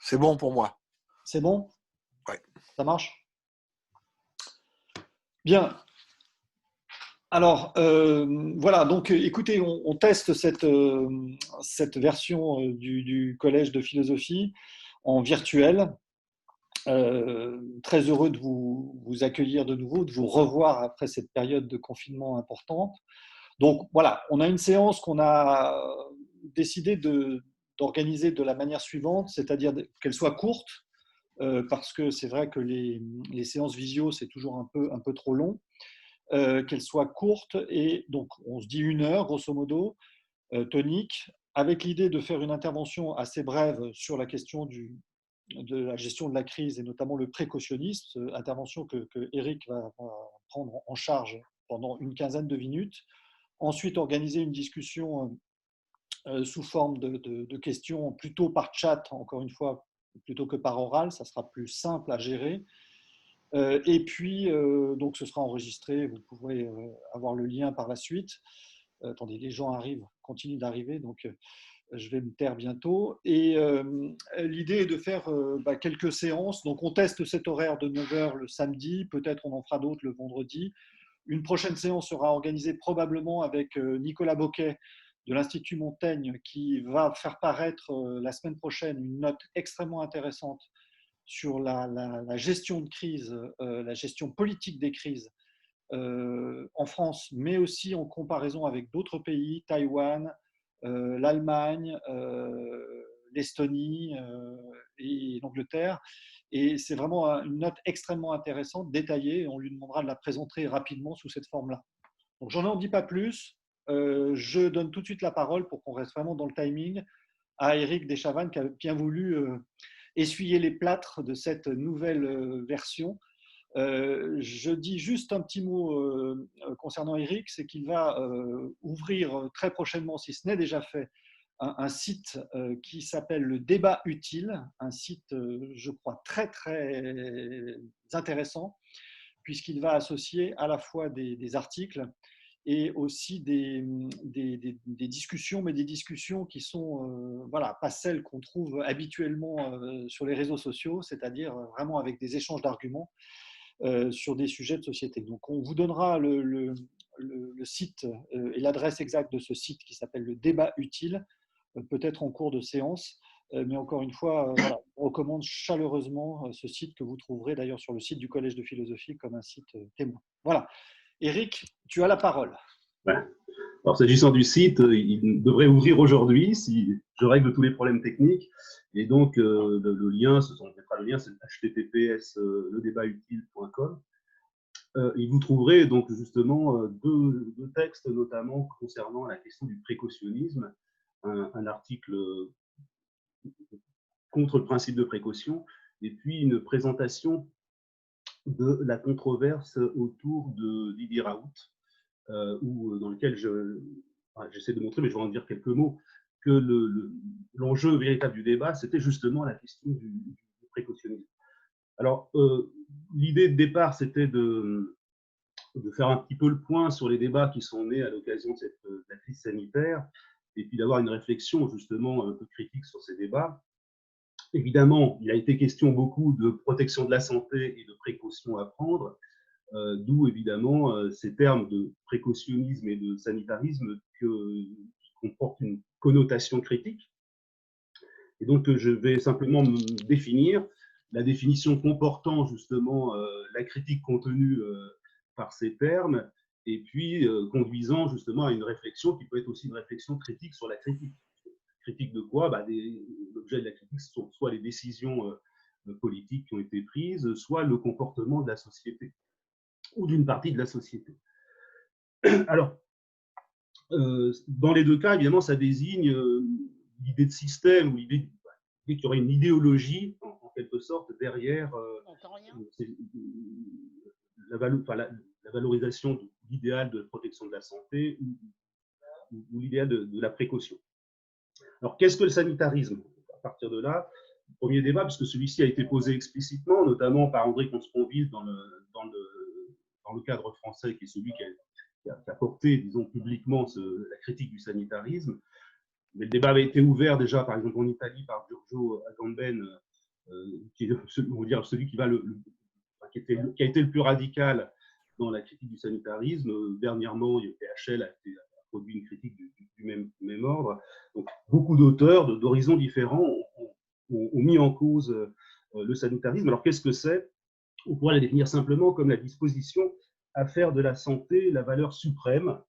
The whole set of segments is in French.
C'est bon pour moi. C'est bon? Ouais. Ça marche? Bien. Alors, voilà, donc écoutez, on teste cette version du collège de philosophie en virtuel. Très heureux de vous accueillir de nouveau, de vous revoir après cette période de confinement importante. Donc voilà, on a une séance qu'on a décidé d'organiser de la manière suivante, c'est-à-dire qu'elle soit courte, parce que c'est vrai que les séances visio, c'est toujours un peu trop long, qu'elle soit courte, et donc on se dit 1 heure, grosso modo, tonique, avec l'idée de faire une intervention assez brève sur la question de la gestion de la crise et notamment le précautionnisme, intervention que Eric va prendre en charge pendant une quinzaine de minutes. Ensuite, organiser une discussion sous forme de questions plutôt par chat, encore une fois, plutôt que par oral, ça sera plus simple à gérer. Et puis, donc ce sera enregistré, vous pourrez avoir le lien par la suite. Attendez, les gens arrivent, continuent d'arriver, donc je vais me taire bientôt. Et l'idée est de faire quelques séances. Donc on teste cet horaire de 9 heures le samedi, peut-être on en fera d'autres le vendredi. Une prochaine séance sera organisée probablement avec Nicolas Boquet de l'Institut Montaigne, qui va faire paraître la semaine prochaine une note extrêmement intéressante sur la gestion de crise, la gestion politique des crises en France, mais aussi en comparaison avec d'autres pays, Taïwan, l'Allemagne, l'Estonie et l'Angleterre. Et c'est vraiment une note extrêmement intéressante, détaillée, et on lui demandera de la présenter rapidement sous cette forme-là. Donc j'en dis pas plus, je donne tout de suite la parole pour qu'on reste vraiment dans le timing à Éric Deschavannes qui a bien voulu essuyer les plâtres de cette nouvelle version. Je dis juste un petit mot concernant Eric, c'est qu'il va ouvrir très prochainement, si ce n'est déjà fait, un site qui s'appelle le Débat Utile, un site, je crois, très très intéressant, puisqu'il va associer à la fois des articles et aussi des discussions, mais des discussions qui sont voilà, pas celles qu'on trouve habituellement sur les réseaux sociaux, c'est-à-dire vraiment avec des échanges d'arguments sur des sujets de société. Donc on vous donnera le site et l'adresse exacte de ce site qui s'appelle le Débat Utile, peut-être en cours de séance. Mais encore une fois, voilà, on recommande chaleureusement ce site que vous trouverez d'ailleurs sur le site du Collège de philosophie comme un site témoin. Voilà. Eric, tu as la parole. Voilà. Alors, s'agissant du site, il devrait ouvrir aujourd'hui si je règle tous les problèmes techniques. Et donc, le lien, on mettra le lien, c'est https://ledébatutile.com. Et vous trouverez donc justement deux textes, notamment concernant la question du précautionnisme, un article contre le principe de précaution, et puis une présentation de la controverse autour de Didier Raoult, dans lequel j'essaie de montrer, mais je vais en dire quelques mots, que l'enjeu véritable du débat, c'était justement la question du précautionnisme. Alors, l'idée de départ, c'était de faire un petit peu le point sur les débats qui sont nés à l'occasion de la crise sanitaire, et puis d'avoir une réflexion justement un peu critique sur ces débats. Évidemment, il a été question beaucoup de protection de la santé et de précautions à prendre, d'où évidemment ces termes de précautionnisme et de sanitarisme qui comportent une connotation critique. Et donc, je vais simplement me définir la définition comportant justement la critique contenue par ces termes, et puis conduisant justement à une réflexion qui peut être aussi une réflexion critique sur la critique. Critique de quoi? L'objet de la critique sont soit les décisions politiques qui ont été prises, soit le comportement de la société ou d'une partie de la société. Alors, dans les deux cas, évidemment, ça désigne l'idée de système ou l'idée qu'il y aurait une idéologie, en quelque sorte, derrière la valorisation de l'idéal de la protection de la santé ou l'idéal de la précaution. Alors, qu'est-ce que le sanitarisme? À partir de là, premier débat, puisque celui-ci a été posé explicitement, notamment par André Comte-Sponville dans le cadre français, qui est celui qui a porté, disons, publiquement la critique du sanitarisme. Mais le débat avait été ouvert déjà, par exemple, en Italie, par Giorgio Agamben qui est on va dire, celui qui a été le plus radical dans la critique du sanitarisme. Dernièrement, PHL a produit une critique du même ordre. Donc, beaucoup d'auteurs d'horizons différents ont mis en cause le sanitarisme. Alors, qu'est-ce que c'est? On pourrait la définir simplement comme la disposition à faire de la santé la valeur suprême,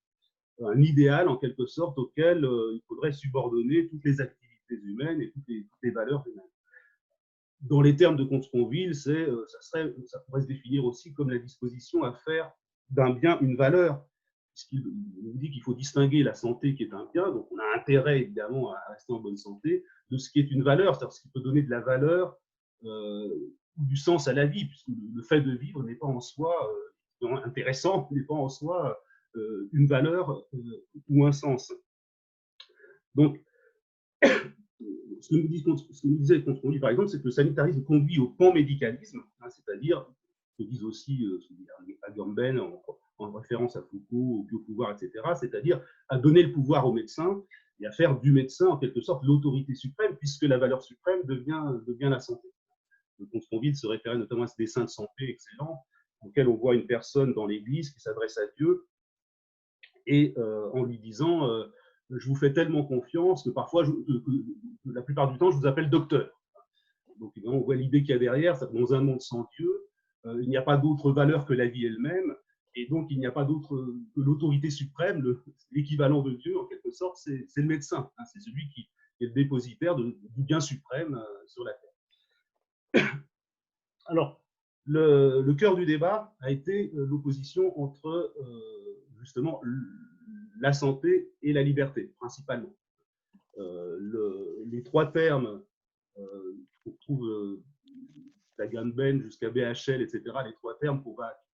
un idéal en quelque sorte auquel il faudrait subordonner toutes les activités humaines et toutes les valeurs humaines. Dans les termes de Comte-Sponville, ça pourrait se définir aussi comme la disposition à faire d'un bien une valeur, puisqu'il nous dit qu'il faut distinguer la santé qui est un bien, donc on a intérêt évidemment à rester en bonne santé, de ce qui est une valeur, c'est-à-dire ce qui peut donner de la valeur ou du sens à la vie, puisque le fait de vivre n'est pas en soi intéressant, n'est pas en soi une valeur ou un sens. Donc, ce que nous disait Comte-Sponville, par exemple, c'est que le sanitarisme conduit au panmédicalisme, c'est-à-dire, ce que disent aussi Agamben en référence à Foucault, au biopouvoir, etc., c'est-à-dire à donner le pouvoir au médecin et à faire du médecin, en quelque sorte, l'autorité suprême, puisque la valeur suprême devient la santé. Comte-Sponville se référait notamment à ce dessin de santé excellent, auquel on voit une personne dans l'église qui s'adresse à Dieu et en lui disant je vous fais tellement confiance que parfois, la plupart du temps, je vous appelle docteur. Donc, évidemment, on voit l'idée qu'il y a derrière, c'est que dans un monde sans Dieu, il n'y a pas d'autre valeur que la vie elle-même, et donc il n'y a pas d'autre que l'autorité suprême, l'équivalent de Dieu, en quelque sorte, c'est le médecin. C'est celui qui est le dépositaire du bien suprême sur la terre. Alors, le cœur du débat a été l'opposition entre, justement, la santé et la liberté, principalement. Les trois termes qu'on trouve d'Agamben jusqu'à BHL, etc., les trois termes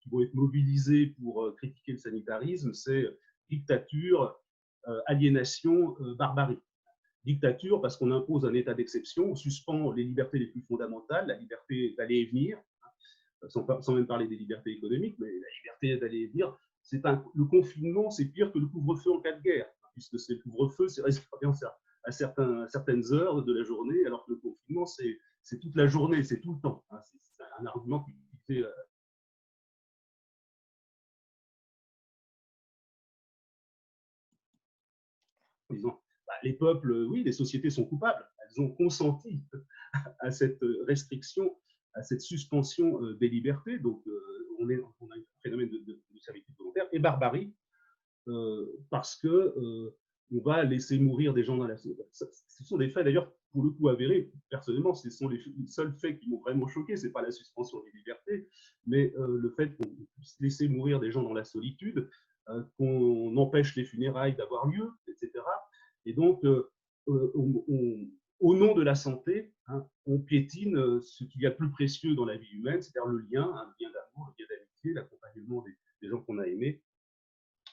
qui vont être mobilisés pour critiquer le sanitarisme, c'est dictature, aliénation, barbarie. Dictature, parce qu'on impose un état d'exception, on suspend les libertés les plus fondamentales, la liberté d'aller et venir, sans même parler des libertés économiques, mais la liberté d'aller et venir. Le confinement, c'est pire que le couvre-feu en cas de guerre, puisque le couvre-feu, c'est réservé à certaines heures de la journée, alors que le confinement, c'est toute la journée, c'est tout le temps. C'est un argument qui est en disant, les peuples, oui, les sociétés sont coupables, elles ont consenti à cette restriction, à cette suspension des libertés, donc on a un phénomène de servitude volontaire, et barbarie, parce que on va laisser mourir des gens dans la société. Ce sont des faits d'ailleurs pour le coup avérés. Personnellement, ce sont les seuls faits qui m'ont vraiment choqué. C'est pas la suspension des libertés, mais le fait qu'on puisse laisser mourir des gens dans la solitude, qu'on empêche les funérailles d'avoir lieu, etc. Et donc, au nom de la santé, on piétine ce qu'il y a de plus précieux dans la vie humaine, c'est-à-dire le lien d'amour, le lien d'amitié, l'accompagnement des gens qu'on a aimés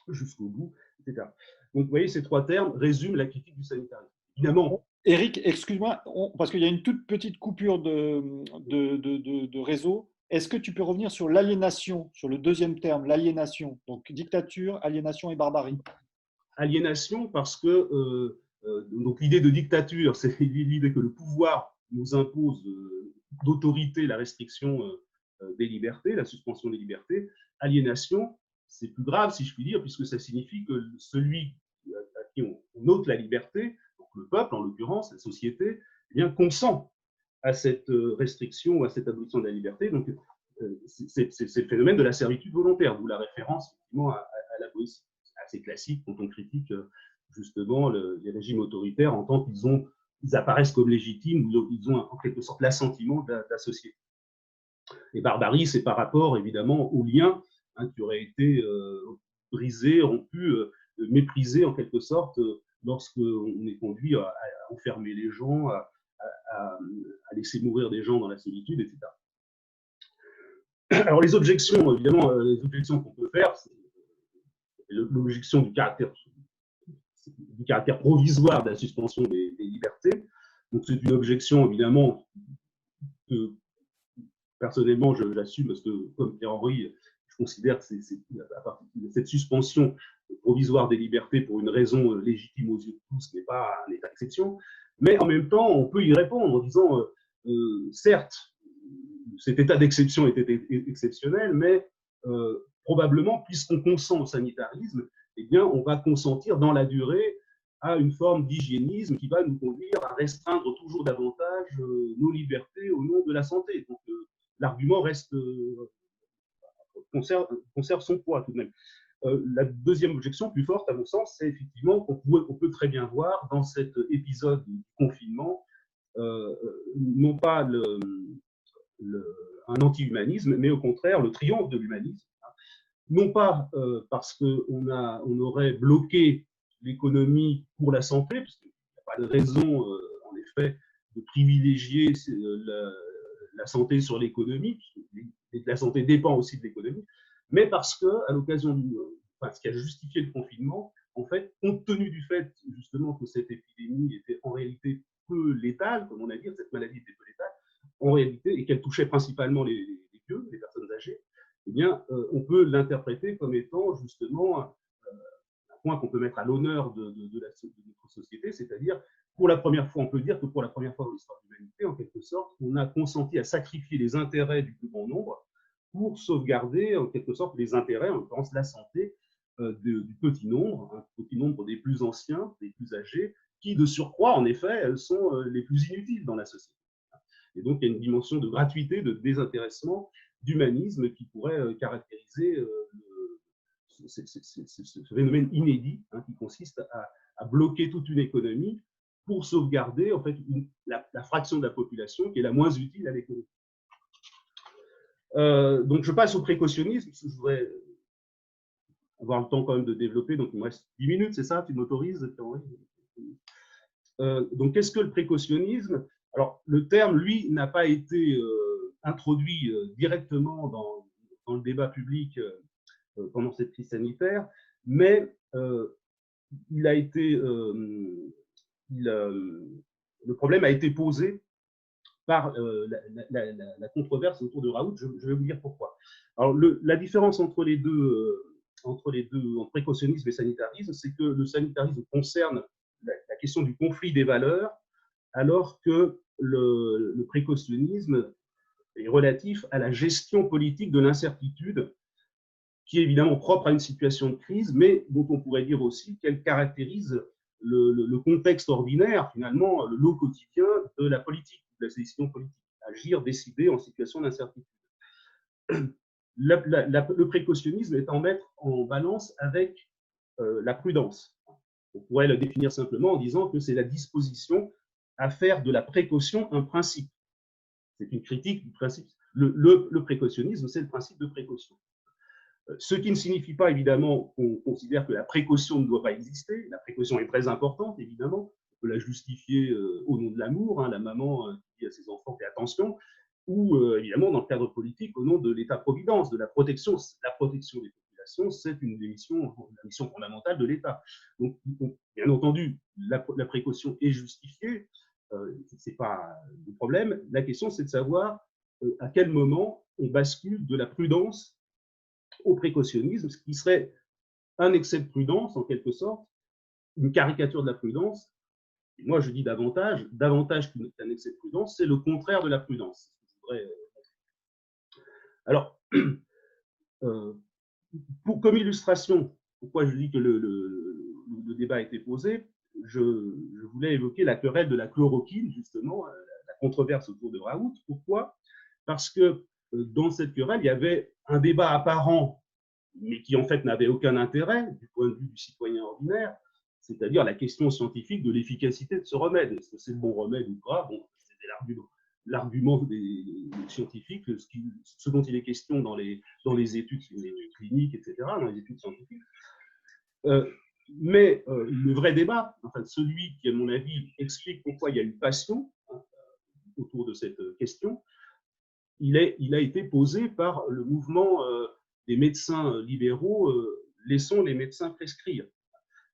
jusqu'au bout, etc. Donc, vous voyez, ces trois termes résument la critique du sanitarisme. Évidemment. Éric, excuse-moi, parce qu'il y a une toute petite coupure de réseau. Est-ce que tu peux revenir sur l'aliénation, sur le deuxième terme, l'aliénation, donc dictature, aliénation et barbarie? Aliénation, parce que donc l'idée de dictature, c'est l'idée que le pouvoir nous impose d'autorité la restriction des libertés, la suspension des libertés. Aliénation, c'est plus grave, si je puis dire, puisque ça signifie que celui à qui on ôte la liberté, donc le peuple en l'occurrence, la société, eh bien, consent à cette restriction, à cette abolition de la liberté. Donc, c'est le phénomène de la servitude volontaire, d'où la référence effectivement à la Boétie. C'est assez classique quand on critique justement les régimes autoritaires en tant qu'ils apparaissent comme légitimes, ou ils ont en quelque sorte l'assentiment de la société. Et barbarie, c'est par rapport évidemment au lien qui aurait été brisé, rompu, méprisé en quelque sorte lorsqu'on est conduit à enfermer les gens, à laisser mourir des gens dans la solitude, etc. Alors les objections, évidemment, les objections qu'on peut faire, c'est l'objection du caractère provisoire de la suspension des libertés. Donc c'est une objection évidemment que personnellement j'assume, parce que comme Pierre-Henri, je considère que cette suspension provisoire des libertés pour une raison légitime aux yeux de tous n'est pas un état d'exception, mais en même temps on peut y répondre en disant certes, cet état d'exception était exceptionnel, mais probablement, puisqu'on consent au sanitarisme, eh bien, on va consentir dans la durée à une forme d'hygiénisme qui va nous conduire à restreindre toujours davantage nos libertés au nom de la santé. Donc, l'argument reste, conserve son poids tout de même. La deuxième objection plus forte, à mon sens, c'est effectivement qu'on peut très bien voir dans cet épisode du confinement, non pas un anti-humanisme, mais au contraire le triomphe de l'humanisme. Non pas parce qu'on aurait bloqué l'économie pour la santé, parce qu'il n'y a pas de raison, en effet, de privilégier la santé sur l'économie, la santé dépend aussi de l'économie, mais parce qu'à l'occasion ce qui a justifié le confinement, en fait, compte tenu du fait justement que cette épidémie était en réalité peu létale, comme on a dit, cette maladie était peu létale, en réalité, et qu'elle touchait principalement les vieux, les personnes âgées, eh bien, on peut l'interpréter comme étant justement un point qu'on peut mettre à l'honneur de notre société, c'est-à-dire, pour la première fois, on peut dire que pour la première fois dans l'histoire de l'humanité, en quelque sorte, on a consenti à sacrifier les intérêts du plus grand nombre pour sauvegarder, en quelque sorte, les intérêts, en l'occurrence la santé, du petit nombre, un petit nombre des plus anciens, des plus âgés, qui, de surcroît, en effet, sont les plus inutiles dans la société. Et donc, il y a une dimension de gratuité, de désintéressement, d'humanisme qui pourrait caractériser ce phénomène inédit qui consiste à bloquer toute une économie pour sauvegarder en fait la fraction de la population qui est la moins utile à l'économie. Donc, je passe au précautionnisme, parce que je voudrais avoir le temps quand même de développer, donc il me reste 10 minutes, c'est ça? Tu m'autorises? Donc, qu'est-ce que le précautionnisme? Alors, le terme, lui, n'a pas été introduit directement dans le débat public pendant cette crise sanitaire, mais il a été, le problème a été posé par la controverse autour de Raoult. Je vais vous dire pourquoi. Alors, la différence entre les deux, entre précautionnisme et sanitarisme, c'est que le sanitarisme concerne la question du conflit des valeurs, alors que le précautionnisme est relatif à la gestion politique de l'incertitude, qui est évidemment propre à une situation de crise, mais dont on pourrait dire aussi qu'elle caractérise le contexte ordinaire, finalement, le lot quotidien de la politique, de la décision politique, agir, décider en situation d'incertitude. Le précautionnisme est à mettre en balance avec la prudence. On pourrait le définir simplement en disant que c'est la disposition à faire de la précaution un principe. C'est une critique du principe. Le précautionnisme, c'est le principe de précaution. Ce qui ne signifie pas, évidemment, qu'on considère que la précaution ne doit pas exister. La précaution est très importante, évidemment. On peut la justifier au nom de l'amour, la maman qui dit à ses enfants « fais attention », ou évidemment, dans le cadre politique, au nom de l'État-providence, de la protection. La protection des populations, c'est la mission fondamentale de l'État. Donc, bien entendu, la précaution est justifiée, ce n'est pas le problème. La question, c'est de savoir à quel moment on bascule de la prudence au précautionnisme, ce qui serait un excès de prudence, en quelque sorte, une caricature de la prudence. Et moi, je dis davantage qu'un excès de prudence, c'est le contraire de la prudence. Alors, comme illustration, pourquoi je dis que le débat a été posé, je voulais évoquer la querelle de la chloroquine, justement, la controverse autour de Raoult. Pourquoi? Parce que dans cette querelle, il y avait un débat apparent, mais qui en fait n'avait aucun intérêt du point de vue du citoyen ordinaire, c'est-à-dire la question scientifique de l'efficacité de ce remède. Est-ce que c'est le bon remède ou pas? Bon, c'était l'argument des scientifiques, ce dont il est question dans les études cliniques, etc., dans les études scientifiques. Mais le vrai débat, enfin celui qui, à mon avis, explique pourquoi il y a une passion autour de cette question, il a été posé par le mouvement des médecins libéraux, laissons les médecins prescrire.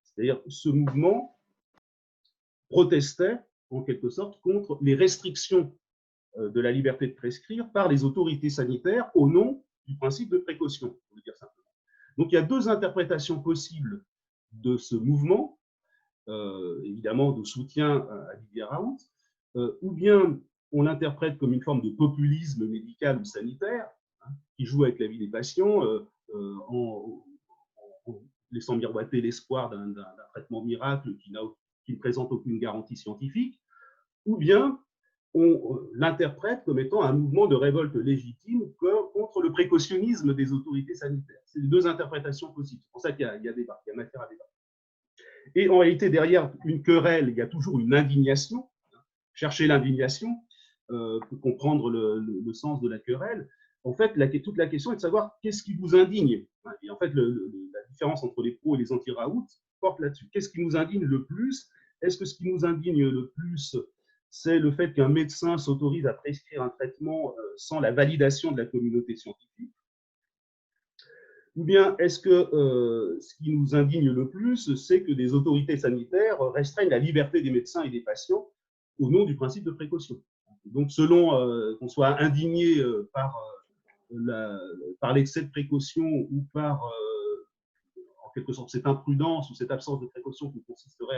C'est-à-dire ce mouvement protestait, en quelque sorte, contre les restrictions de la liberté de prescrire par les autorités sanitaires au nom du principe de précaution, pour le dire simplement. Donc il y a deux interprétations possibles de ce mouvement, évidemment de soutien à Didier Raoult, ou bien on l'interprète comme une forme de populisme médical ou sanitaire, hein, qui joue avec la vie des patients en laissant miroiter l'espoir d'un traitement miracle qui ne présente aucune garantie scientifique, ou bien on l'interprète comme étant un mouvement de révolte légitime contre le précautionnisme des autorités sanitaires. C'est les deux interprétations possibles. C'est pour ça qu'il y a débat, il y a matière à débat. Et en réalité, derrière une querelle, il y a toujours une indignation. Chercher l'indignation pour comprendre le sens de la querelle. En fait, toute la question est de savoir qu'est-ce qui vous indigne. Et en fait, la différence entre les pros et les anti-Raoult porte là-dessus. Qu'est-ce qui nous indigne le plus? Est-ce que ce qui nous indigne le plus, c'est le fait qu'un médecin s'autorise à prescrire un traitement sans la validation de la communauté scientifique? Ou bien est-ce que ce qui nous indigne le plus, c'est que des autorités sanitaires restreignent la liberté des médecins et des patients au nom du principe de précaution? Donc, selon qu'on soit indigné par l'excès de précaution ou par, en quelque sorte, cette imprudence ou cette absence de précaution qui consisterait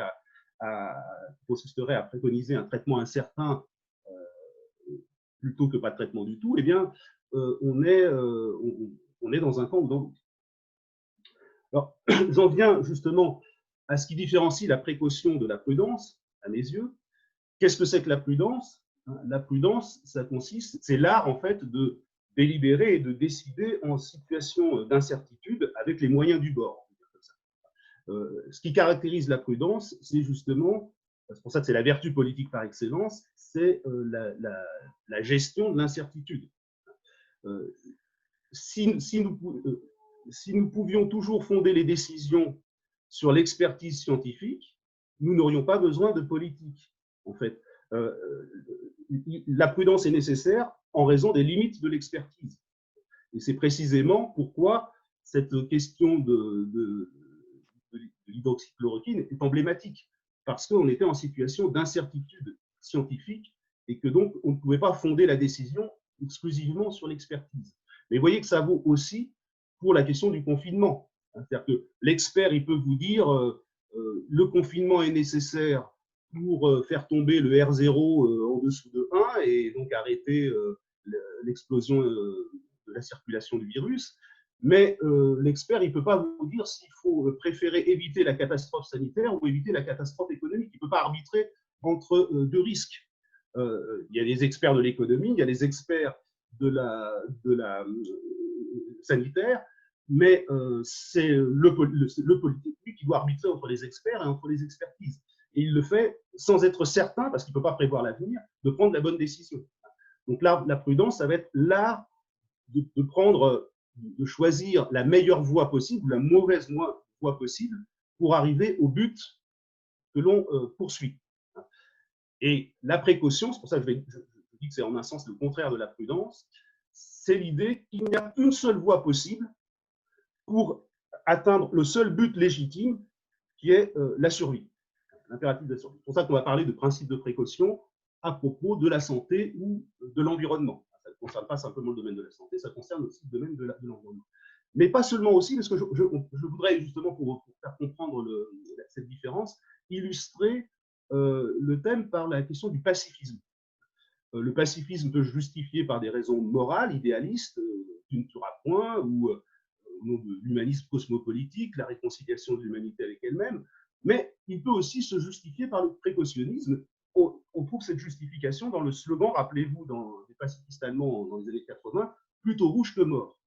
à préconiser un traitement incertain plutôt que pas de traitement du tout, eh bien, on est dans un camp ou dans l'autre. Alors, j'en viens justement à ce qui différencie la précaution de la prudence, à mes yeux. Qu'est-ce que c'est que la prudence? La prudence, ça consiste, c'est l'art en fait de délibérer et de décider en situation d'incertitude avec les moyens du bord. Ce qui caractérise la prudence, c'est justement, c'est pour ça que c'est la vertu politique par excellence, c'est la gestion de l'incertitude. Si nous pouvions toujours fonder les décisions sur l'expertise scientifique, nous n'aurions pas besoin de politique, en fait. La prudence est nécessaire en raison des limites de l'expertise. Et c'est précisément pourquoi cette question de l'hydroxychloroquine est emblématique, parce qu'on était en situation d'incertitude scientifique et que donc on ne pouvait pas fonder la décision exclusivement sur l'expertise. Mais vous voyez que ça vaut aussi pour la question du confinement. C'est-à-dire que l'expert, il peut vous dire le confinement est nécessaire pour faire tomber le R0 en dessous de 1 et donc arrêter l'explosion de la circulation du virus. Mais l'expert, il ne peut pas vous dire s'il faut préférer éviter la catastrophe sanitaire ou éviter la catastrophe économique. Il ne peut pas arbitrer entre deux risques. Il y a les experts de l'économie, il y a les experts de la sanitaire, mais c'est le politique lui, qui doit arbitrer entre les experts et entre les expertises. Et il le fait sans être certain, parce qu'il ne peut pas prévoir l'avenir, de prendre la bonne décision. Donc là, la prudence, ça va être l'art de choisir la meilleure voie possible, ou la mauvaise voie possible, pour arriver au but que l'on poursuit. Et la précaution, c'est pour ça que je dis que c'est en un sens le contraire de la prudence, c'est l'idée qu'il n'y a qu'une seule voie possible pour atteindre le seul but légitime, qui est la survie, l'impératif de la survie. C'est pour ça qu'on va parler de principe de précaution à propos de la santé ou de l'environnement. Ça ne concerne pas simplement le domaine de la santé, ça concerne aussi le domaine de l'environnement. Mais pas seulement aussi, parce que je voudrais justement, pour faire comprendre cette différence, illustrer le thème par la question du pacifisme. Le pacifisme peut se justifier par des raisons morales, idéalistes, tu ne tueras point, ou au nom de l'humanisme cosmopolitique, la réconciliation de l'humanité avec elle-même, mais il peut aussi se justifier par le précautionnisme. On trouve cette justification dans le slogan, rappelez-vous, des pacifistes allemands dans les années 80, « Plutôt rouge que mort ».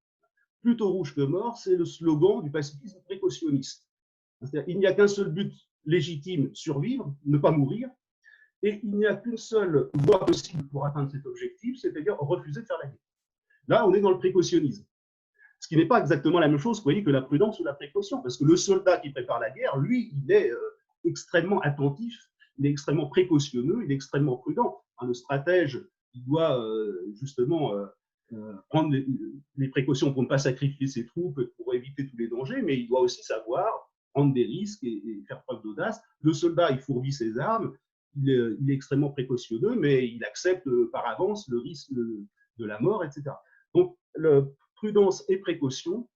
Plutôt rouge que mort, c'est le slogan du pacifisme précautionniste. Il n'y a qu'un seul but légitime, survivre, ne pas mourir, et il n'y a qu'une seule voie possible pour atteindre cet objectif, c'est-à-dire refuser de faire la guerre. Là, on est dans le précautionnisme. Ce qui n'est pas exactement la même chose, vous voyez, que la prudence ou la précaution, parce que le soldat qui prépare la guerre, lui, il est extrêmement attentif, il est extrêmement précautionneux, il est extrêmement prudent. Le stratège, il doit justement prendre les précautions pour ne pas sacrifier ses troupes, pour éviter tous les dangers, mais il doit aussi savoir prendre des risques et faire preuve d'audace. Le soldat, il fourbit ses armes, il est extrêmement précautionneux, mais il accepte par avance le risque de la mort, etc. Donc, prudence et précaution,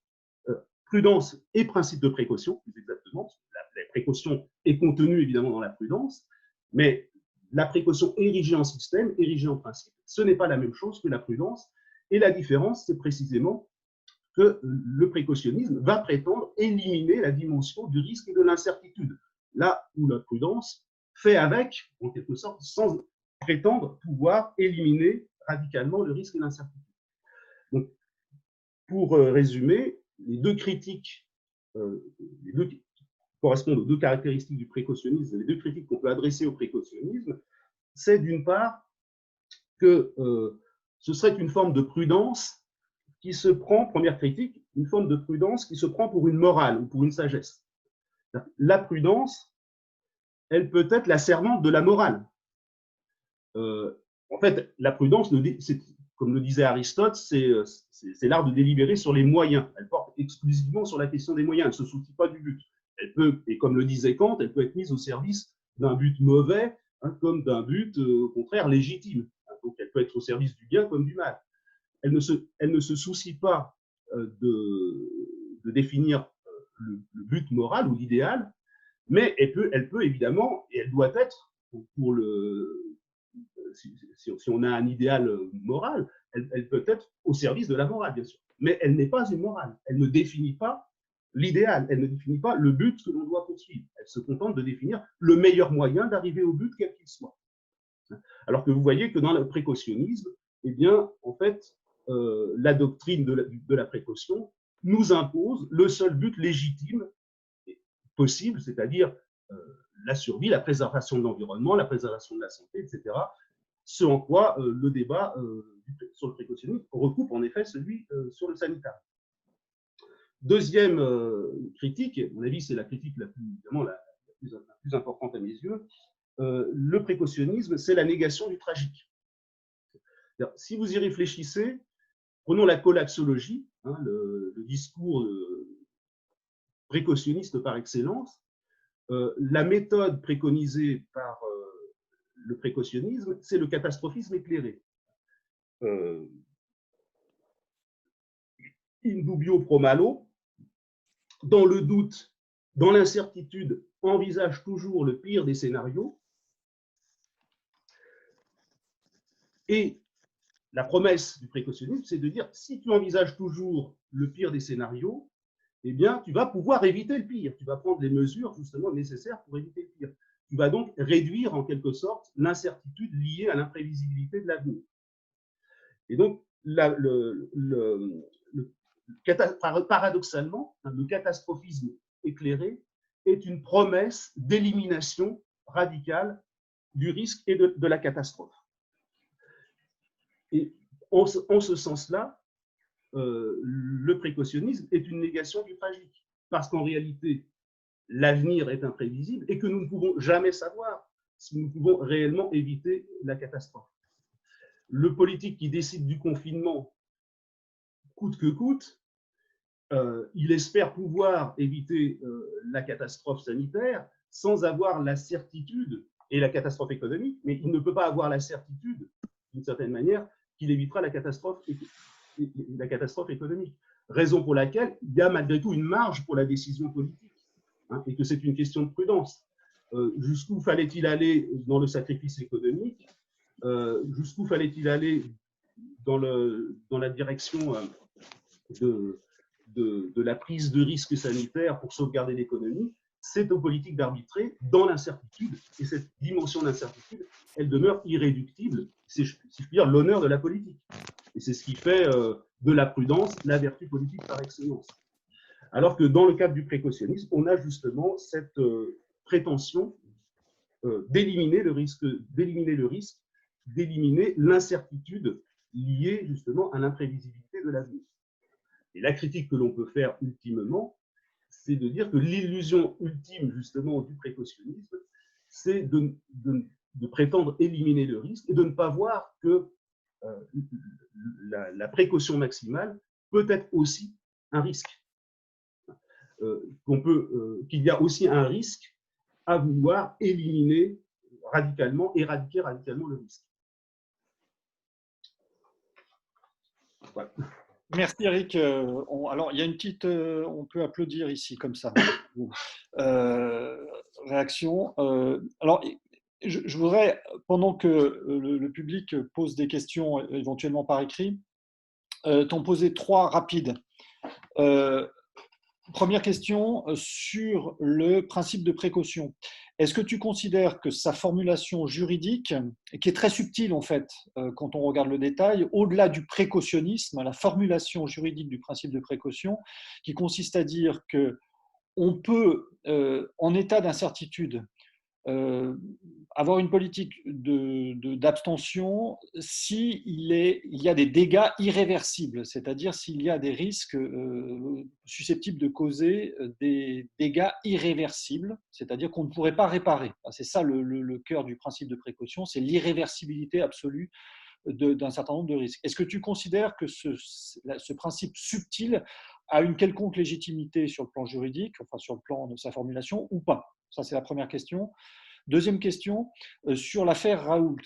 prudence et principe de précaution, plus exactement. La précaution est contenue évidemment dans la prudence, mais la précaution érigée en système, érigée en principe, ce n'est pas la même chose que la prudence. Et la différence, c'est précisément que le précautionnisme va prétendre éliminer la dimension du risque et de l'incertitude, là où la prudence fait avec, en quelque sorte, sans prétendre pouvoir éliminer radicalement le risque et l'incertitude. Donc, pour résumer, les deux critiques, les deux correspondent aux deux caractéristiques du précautionnisme, les deux critiques qu'on peut adresser au précautionnisme, c'est d'une part que ce serait une forme de prudence qui se prend, première critique, une forme de prudence qui se prend pour une morale ou pour une sagesse. La prudence, elle peut être la servante de la morale. En fait, la prudence, comme le disait Aristote, c'est l'art de délibérer sur les moyens. Elle porte exclusivement sur la question des moyens, elle ne se soucie pas du but. Elle peut, et comme le disait Kant, elle peut être mise au service d'un but mauvais, comme d'un but, au contraire, légitime. Donc, elle peut être au service du bien comme du mal. Elle ne se soucie pas de définir le but moral ou l'idéal, mais elle peut évidemment, et elle doit être, si on a un idéal moral, elle peut être au service de la morale, bien sûr. Mais elle n'est pas une morale. Elle ne définit pas l'idéal. Elle ne définit pas le but que l'on doit poursuivre. Elle se contente de définir le meilleur moyen d'arriver au but, quel qu'il soit. Alors que vous voyez que dans le précautionnisme, eh bien, en fait, la doctrine de la précaution nous impose le seul but légitime possible, c'est-à-dire la survie, la préservation de l'environnement, la préservation de la santé, etc. Ce en quoi le débat sur le précautionnisme recoupe en effet celui sur le sanitaire. Deuxième critique, à mon avis c'est la critique la plus importante à mes yeux, le précautionnisme, c'est la négation du tragique. Si vous y réfléchissez, prenons la collapsologie, le discours précautionniste par excellence. La méthode préconisée par le précautionnisme, c'est le catastrophisme éclairé. In dubio pro malo, dans le doute, dans l'incertitude, envisage toujours le pire des scénarios. Et la promesse du précautionnisme, c'est de dire, si tu envisages toujours le pire des scénarios, eh bien, tu vas pouvoir éviter le pire. Tu vas prendre les mesures justement nécessaires pour éviter le pire. Tu vas donc réduire en quelque sorte l'incertitude liée à l'imprévisibilité de l'avenir. Et donc, paradoxalement, le catastrophisme éclairé est une promesse d'élimination radicale du risque et de la catastrophe. Et en ce sens-là, le précautionnisme est une négation du tragique, parce qu'en réalité, l'avenir est imprévisible et que nous ne pouvons jamais savoir si nous pouvons réellement éviter la catastrophe. Le politique qui décide du confinement coûte que coûte, il espère pouvoir éviter la catastrophe sanitaire sans avoir la certitude, et la catastrophe économique, mais il ne peut pas avoir la certitude, d'une certaine manière, qu'il évitera la catastrophe économique. Raison pour laquelle il y a malgré tout une marge pour la décision politique, et que c'est une question de prudence. Jusqu'où fallait-il aller dans le sacrifice économique? Jusqu'où fallait-il aller dans la direction de la prise de risque sanitaire pour sauvegarder l'économie? C'est aux politiques d'arbitrer dans l'incertitude. Et cette dimension d'incertitude, elle demeure irréductible. C'est, si je puis dire, l'honneur de la politique. Et c'est ce qui fait de la prudence la vertu politique par excellence. Alors que dans le cadre du précautionnisme, on a justement cette prétention d'éliminer le risque, d'éliminer l'incertitude liée justement à l'imprévisibilité de l'avenir. Et la critique que l'on peut faire ultimement, c'est de dire que l'illusion ultime justement du précautionnisme, c'est de prétendre éliminer le risque et de ne pas voir que la précaution maximale peut être aussi un risque. Qu'il y a aussi un risque à vouloir éliminer radicalement, éradiquer radicalement le risque. Voilà. Merci Eric. Alors, il y a une petite, on peut applaudir ici comme ça. Réaction. Alors, Je voudrais, pendant que le public pose des questions éventuellement par écrit, t'en poser trois rapides. Euh, Première question sur le principe de précaution. Est-ce que tu considères que sa formulation juridique, qui est très subtile en fait, quand on regarde le détail, au-delà du précautionnisme, la formulation juridique du principe de précaution, qui consiste à dire que on peut, en état d'incertitude, euh, avoir une politique d'abstention s'il il y a des dégâts irréversibles, c'est-à-dire s'il y a des risques susceptibles de causer des dégâts irréversibles, c'est-à-dire qu'on ne pourrait pas réparer. C'est ça le cœur du principe de précaution, c'est l'irréversibilité absolue d'un certain nombre de risques. Est-ce que tu considères que ce principe subtil a une quelconque légitimité sur le plan juridique, enfin sur le plan de sa formulation, ou pas? Ça, c'est la première question. Deuxième question, sur l'affaire Raoult.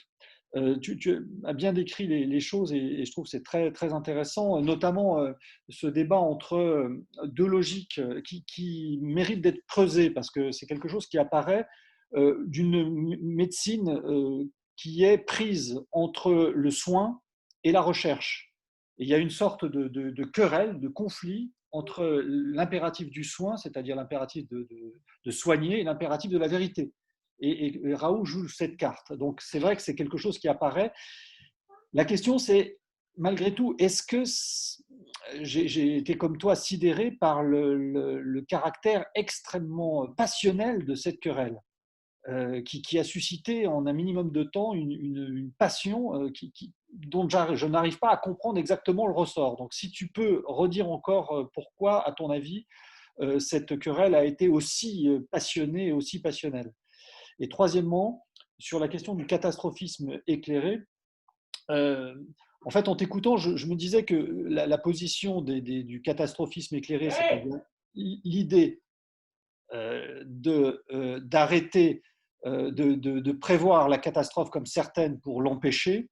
Tu as bien décrit les choses et je trouve que c'est très, très intéressant, notamment ce débat entre deux logiques qui méritent d'être creusées parce que c'est quelque chose qui apparaît d'une médecine qui est prise entre le soin et la recherche. Et il y a une sorte de querelle, de conflit entre l'impératif du soin, c'est-à-dire l'impératif de soigner, et l'impératif de la vérité. Et Raoult joue cette carte. Donc c'est vrai que c'est quelque chose qui apparaît. La question c'est, malgré tout, est-ce que j'ai été comme toi sidéré par le caractère extrêmement passionnel de cette querelle qui a suscité en un minimum de temps une passion dont je n'arrive pas à comprendre exactement le ressort. Donc si tu peux redire encore pourquoi, à ton avis, cette querelle a été aussi passionnée et aussi passionnelle. Et troisièmement, sur la question du catastrophisme éclairé, euh, en fait, en t'écoutant, je me disais que la position du catastrophisme éclairé, c'est-à-dire l'idée d'arrêter, de prévoir la catastrophe comme certaine pour l'empêcher,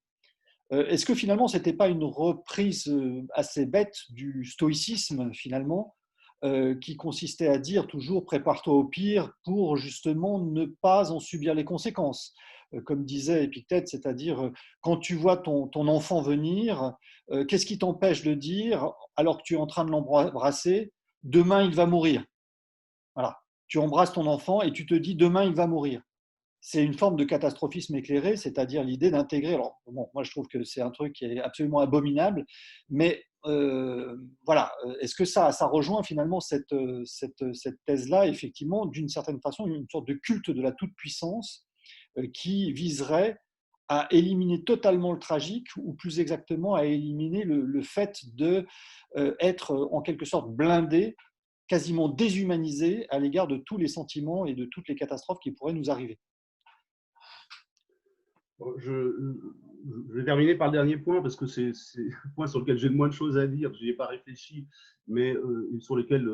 est-ce que finalement, ce n'était pas une reprise assez bête du stoïcisme, finalement, qui consistait à dire toujours prépare-toi au pire pour justement ne pas en subir les conséquences? Comme disait Épictète, c'est-à-dire quand tu vois ton enfant venir, qu'est-ce qui t'empêche de dire, alors que tu es en train de l'embrasser, demain il va mourir? Voilà. Tu embrasses ton enfant et tu te dis demain il va mourir. C'est une forme de catastrophisme éclairé, c'est-à-dire l'idée d'intégrer. Alors, bon, moi je trouve que c'est un truc qui est absolument abominable, mais voilà, est-ce que ça rejoint finalement cette thèse-là, effectivement, d'une certaine façon, une sorte de culte de la toute-puissance qui viserait à éliminer totalement le tragique, ou plus exactement à éliminer le fait d'être en quelque sorte blindé, quasiment déshumanisé à l'égard de tous les sentiments et de toutes les catastrophes qui pourraient nous arriver. Je vais terminer par le dernier point parce que c'est un point sur lequel j'ai le moins de choses à dire, je n'y ai pas réfléchi, mais sur lequel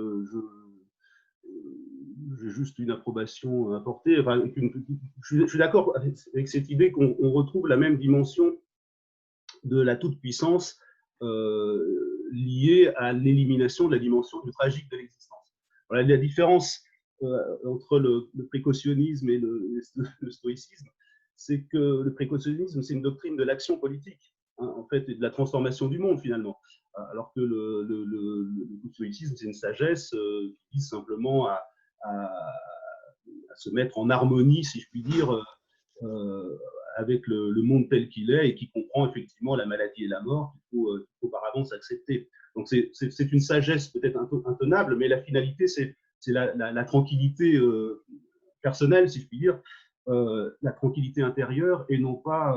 j'ai juste une approbation à apporter. Enfin, je suis d'accord avec cette idée qu'on retrouve la même dimension de la toute-puissance liée à l'élimination de la dimension du tragique de l'existence. Voilà la différence entre le précautionnisme et le stoïcisme, c'est que le précautionnisme, c'est une doctrine de l'action politique, hein, en fait, et de la transformation du monde, finalement. Alors que le stoïcisme, c'est une sagesse qui vise simplement à, se mettre en harmonie, si je puis dire, euh, avec le monde tel qu'il est et qui comprend effectivement la maladie et la mort qu'il faut par avance accepter. Donc c'est une sagesse peut-être intenable, mais la finalité, c'est la tranquillité personnelle, si je puis dire, la tranquillité intérieure et non pas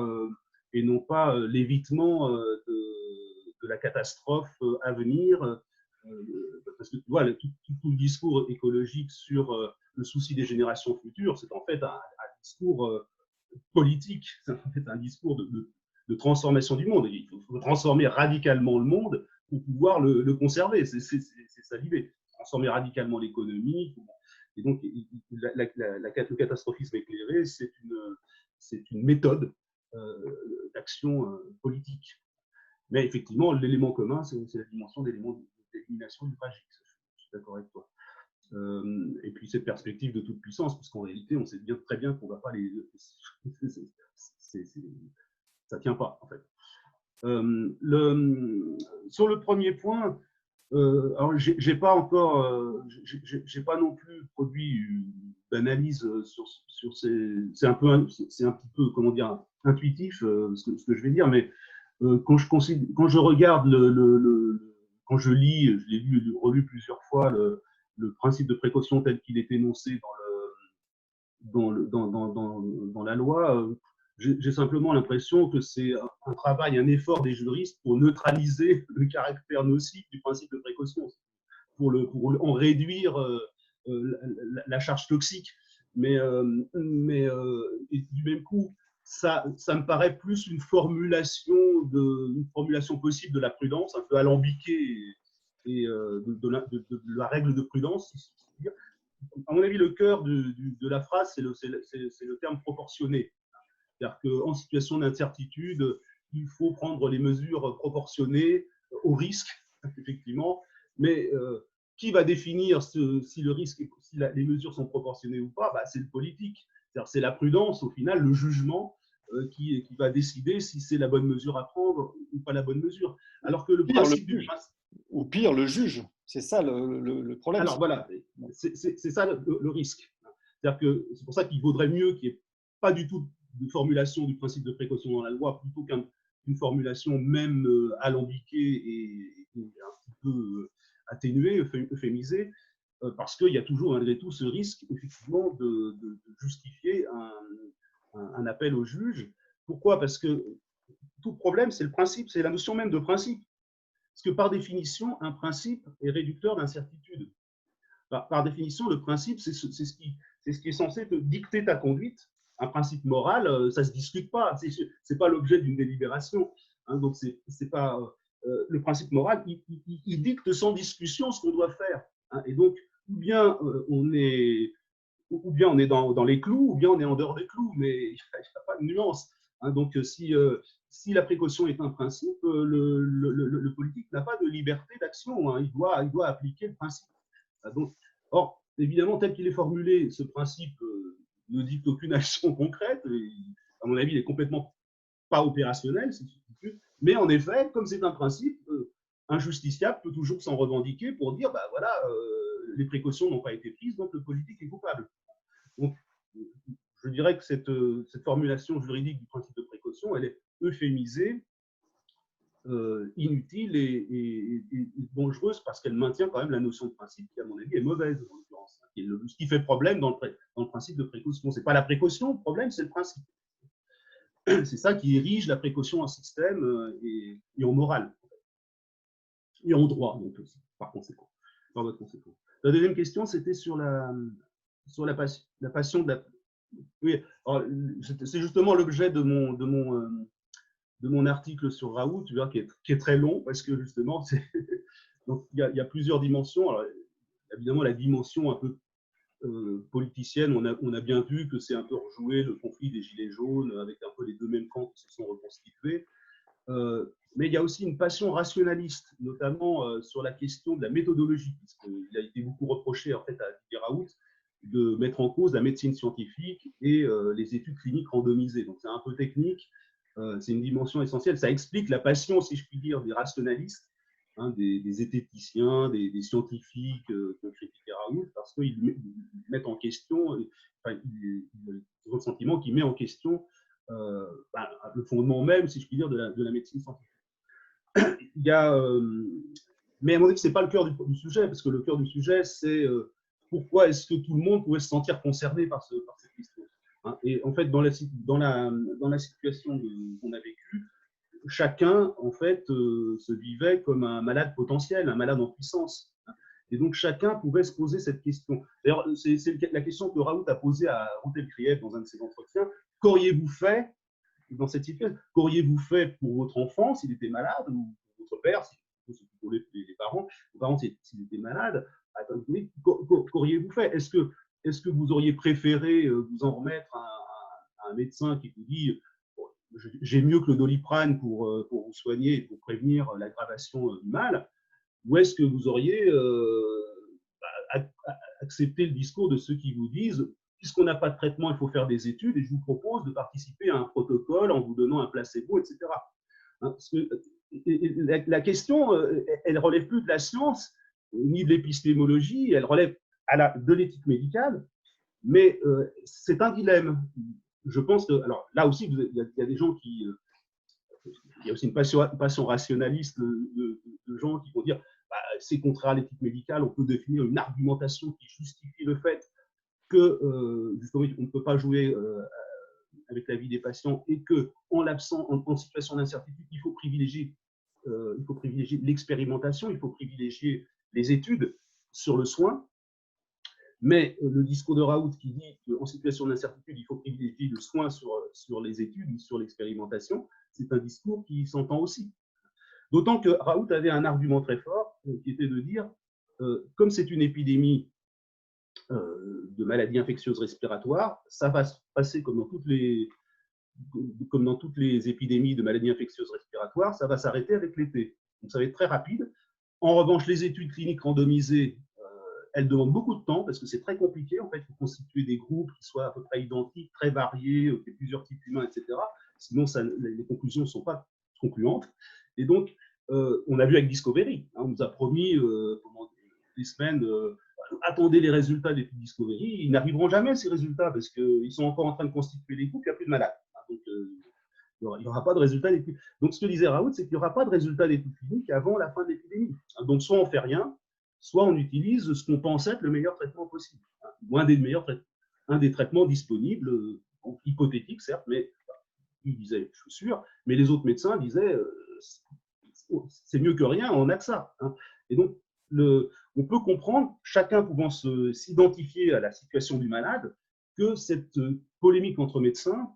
l'évitement de la catastrophe à venir. Parce que tu vois, tout le discours écologique sur le souci des générations futures, c'est en fait un discours politique, c'est en fait un discours de transformation du monde. Il faut transformer radicalement le monde pour pouvoir le conserver. C'est ça l'idée. Transformer radicalement l'économie. Et donc, le catastrophisme éclairé, c'est une méthode d'action politique. Mais effectivement, l'élément commun, c'est la dimension d'élimination du tragique. Je suis d'accord avec toi. Et puis cette perspective de toute puissance, parce qu'en réalité, on sait bien, très bien qu'on ne va pas les… ça ne tient pas, en fait. Sur le premier point, alors j'ai pas encore, j'ai pas non plus produit d'analyse sur c'est un petit peu, comment dire, intuitif ce que je vais dire, mais quand je regarde quand je lis, je l'ai lu, relu plusieurs fois, le principe de précaution tel qu'il est énoncé dans la loi, j'ai simplement l'impression que c'est un travail, un effort des juristes pour neutraliser le caractère nocif du principe de précaution, pour en réduire la charge toxique. Mais du même coup, ça me paraît plus une formulation possible de la prudence, un peu alambiquée et de la règle de prudence. À mon avis, le cœur de la phrase, c'est le terme proportionné. C'est-à-dire qu'en situation d'incertitude, il faut prendre les mesures proportionnées au risque, effectivement. Mais qui va définir si le risque, si les mesures sont proportionnées ou pas? C'est le politique. C'est la prudence, au final, le jugement qui va décider si c'est la bonne mesure à prendre ou pas la bonne mesure. Alors que le principe du principe… Ou pire, le juge. C'est ça le problème. Alors voilà, c'est ça le risque. C'est pour ça qu'il vaudrait mieux qu'il n'y ait pas du tout de formulation du principe de précaution dans la loi, plutôt qu'une formulation même alambiquée et un petit peu atténuée, euphémisée, parce qu'il y a toujours malgré tout ce risque, effectivement, de justifier un appel au juge. Pourquoi? Parce que tout problème, c'est le principe, c'est la notion même de principe. Parce que par définition, un principe est réducteur d'incertitude. Par définition, le principe, c'est ce qui est censé te dicter ta conduite. Un principe moral, ça ne se discute pas. Ce n'est pas l'objet d'une délibération. Hein, donc, c'est pas, le principe moral, il dicte sans discussion ce qu'on doit faire. Hein, et donc, ou bien on est dans les clous, ou bien on est en dehors des clous, mais il n'y a pas de nuance. Hein, donc, si la précaution est un principe, le politique n'a pas de liberté d'action. Hein, il doit appliquer le principe. Donc, or, évidemment, tel qu'il est formulé, ce principe ne dicte aucune action concrète. Et, à mon avis, il est complètement pas opérationnel, mais en effet, comme c'est un principe, un justiciable peut toujours s'en revendiquer pour dire, voilà, les précautions n'ont pas été prises, donc le politique est coupable. Donc, je dirais que cette formulation juridique du principe de précaution, elle est euphémisée, inutile et dangereuse parce qu'elle maintient quand même la notion de principe qui, à mon avis, est mauvaise en l'occurrence. Ce qui fait problème dans le principe de précaution. Ce n'est pas la précaution, le problème, c'est le principe. C'est ça qui érige la précaution en système et en morale. Et en droit, donc, par conséquent. Par votre conséquent. La deuxième question, c'était sur la passion de la… Oui, c'est justement l'objet de mon article sur Raoult, tu vois, qui est très long, parce que justement, donc, il y a plusieurs dimensions. Alors, évidemment, la dimension un peu politicienne, on a bien vu que c'est un peu rejoué le conflit des Gilets jaunes, avec un peu les deux mêmes camps qui se sont reconstitués. Mais il y a aussi une passion rationaliste, notamment sur la question de la méthodologie, puisqu'il a été beaucoup reproché en fait, à Didier Raoult de mettre en cause la médecine scientifique et les études cliniques randomisées. Donc c'est un peu technique, c'est une dimension essentielle. Ça explique la passion, si je puis dire, des rationalistes, hein, des zététiciens, des scientifiques qui ont critiqué Raoult, parce qu'ils mettent en question, ils ont le sentiment qu'il met en question le fondement même, si je puis dire, de la médecine scientifique. Il y a, mais à mon avis, ce n'est pas le cœur du sujet, parce que le cœur du sujet, c'est pourquoi est-ce que tout le monde pouvait se sentir concerné par cette question. Hein, et en fait, dans la situation qu'on a vécue, chacun, en fait, se vivait comme un malade potentiel, un malade en puissance. Et donc, chacun pouvait se poser cette question. D'ailleurs, c'est la question que Raoult a posée à Routel-Krief dans un de ses entretiens. Qu'auriez-vous fait dans cette situation? Qu'auriez-vous fait pour votre enfant s'il était malade, ou pour votre père, pour les parents, s'ils étaient malades? Qu'auriez-vous fait? Est-ce que vous auriez préféré vous en remettre à un médecin qui vous dit j'ai mieux que le Doliprane pour vous soigner et pour prévenir l'aggravation du mal? Ou est-ce que vous auriez accepter le discours de ceux qui vous disent, puisqu'on n'a pas de traitement, il faut faire des études, et je vous propose de participer à un protocole en vous donnant un placebo, etc. Hein, la question, elle ne relève plus de la science, ni de l'épistémologie, elle relève de l'éthique médicale, mais c'est un dilemme. Je pense que, alors là aussi, il y a des gens qui, il y a aussi une passion rationaliste de gens qui vont dire bah, c'est contraire à l'éthique médicale, on peut définir une argumentation qui justifie le fait que justement on ne peut pas jouer avec la vie des patients et que en situation d'incertitude, il faut privilégier l'expérimentation, il faut privilégier les études sur le soin. Mais le discours de Raoult qui dit qu'en situation d'incertitude, il faut privilégier le soin sur les études ou sur l'expérimentation, c'est un discours qui s'entend aussi. D'autant que Raoult avait un argument très fort qui était de dire, comme c'est une épidémie de maladies infectieuses respiratoires, ça va se passer comme dans toutes les épidémies de maladies infectieuses respiratoires, ça va s'arrêter avec l'été. Donc ça va être très rapide. En revanche, les études cliniques randomisées, elles demandent beaucoup de temps parce que c'est très compliqué. En fait, il faut constituer des groupes qui soient à peu près identiques, très variés, qui aient plusieurs types humains, etc. Sinon, les conclusions ne sont pas concluantes. Et donc, on a vu avec Discovery, hein, on nous a promis pendant des semaines, attendez les résultats des l'étude Discovery. Ils n'arriveront jamais, ces résultats, parce qu'ils sont encore en train de constituer des groupes, il n'y a plus de malades. Donc, il n'y aura pas de résultats d'études. Donc, ce que disait Raoult, c'est qu'il n'y aura pas de résultats d'études cliniques avant la fin de l'épidémie. Donc, soit on ne fait rien, soit on utilise ce qu'on pense être le meilleur traitement possible, ou un des traitements disponibles, hypothétiques certes, mais il disait, je suis sûr, mais les autres médecins disaient, c'est mieux que rien, on a que ça. Hein. Et donc, on peut comprendre, chacun pouvant s'identifier à la situation du malade, que cette polémique entre médecins,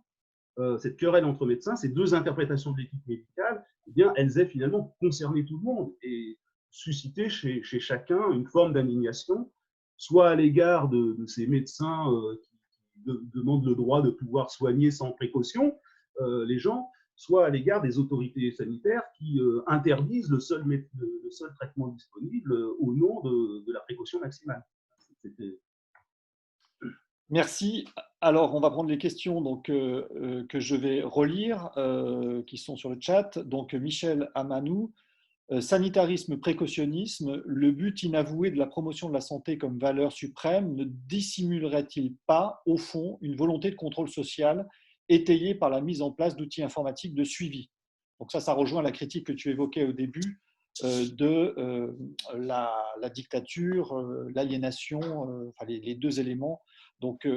cette querelle entre médecins, ces deux interprétations de l'éthique médicale, eh bien, elles aient finalement concerné tout le monde et suscité chez chacun une forme d'indignation, soit à l'égard de ces médecins qui demandent le droit de pouvoir soigner sans précaution les gens, soit à l'égard des autorités sanitaires qui interdisent le seul traitement disponible au nom de la précaution maximale. Merci. Alors, on va prendre les questions donc, que je vais relire, qui sont sur le chat. Donc, Michel Amanou, sanitarisme, précautionnisme, le but inavoué de la promotion de la santé comme valeur suprême ne dissimulerait-il pas, au fond, une volonté de contrôle social étayée par la mise en place d'outils informatiques de suivi? Donc ça rejoint la critique que tu évoquais au début de la dictature, l'aliénation, enfin les deux éléments. Donc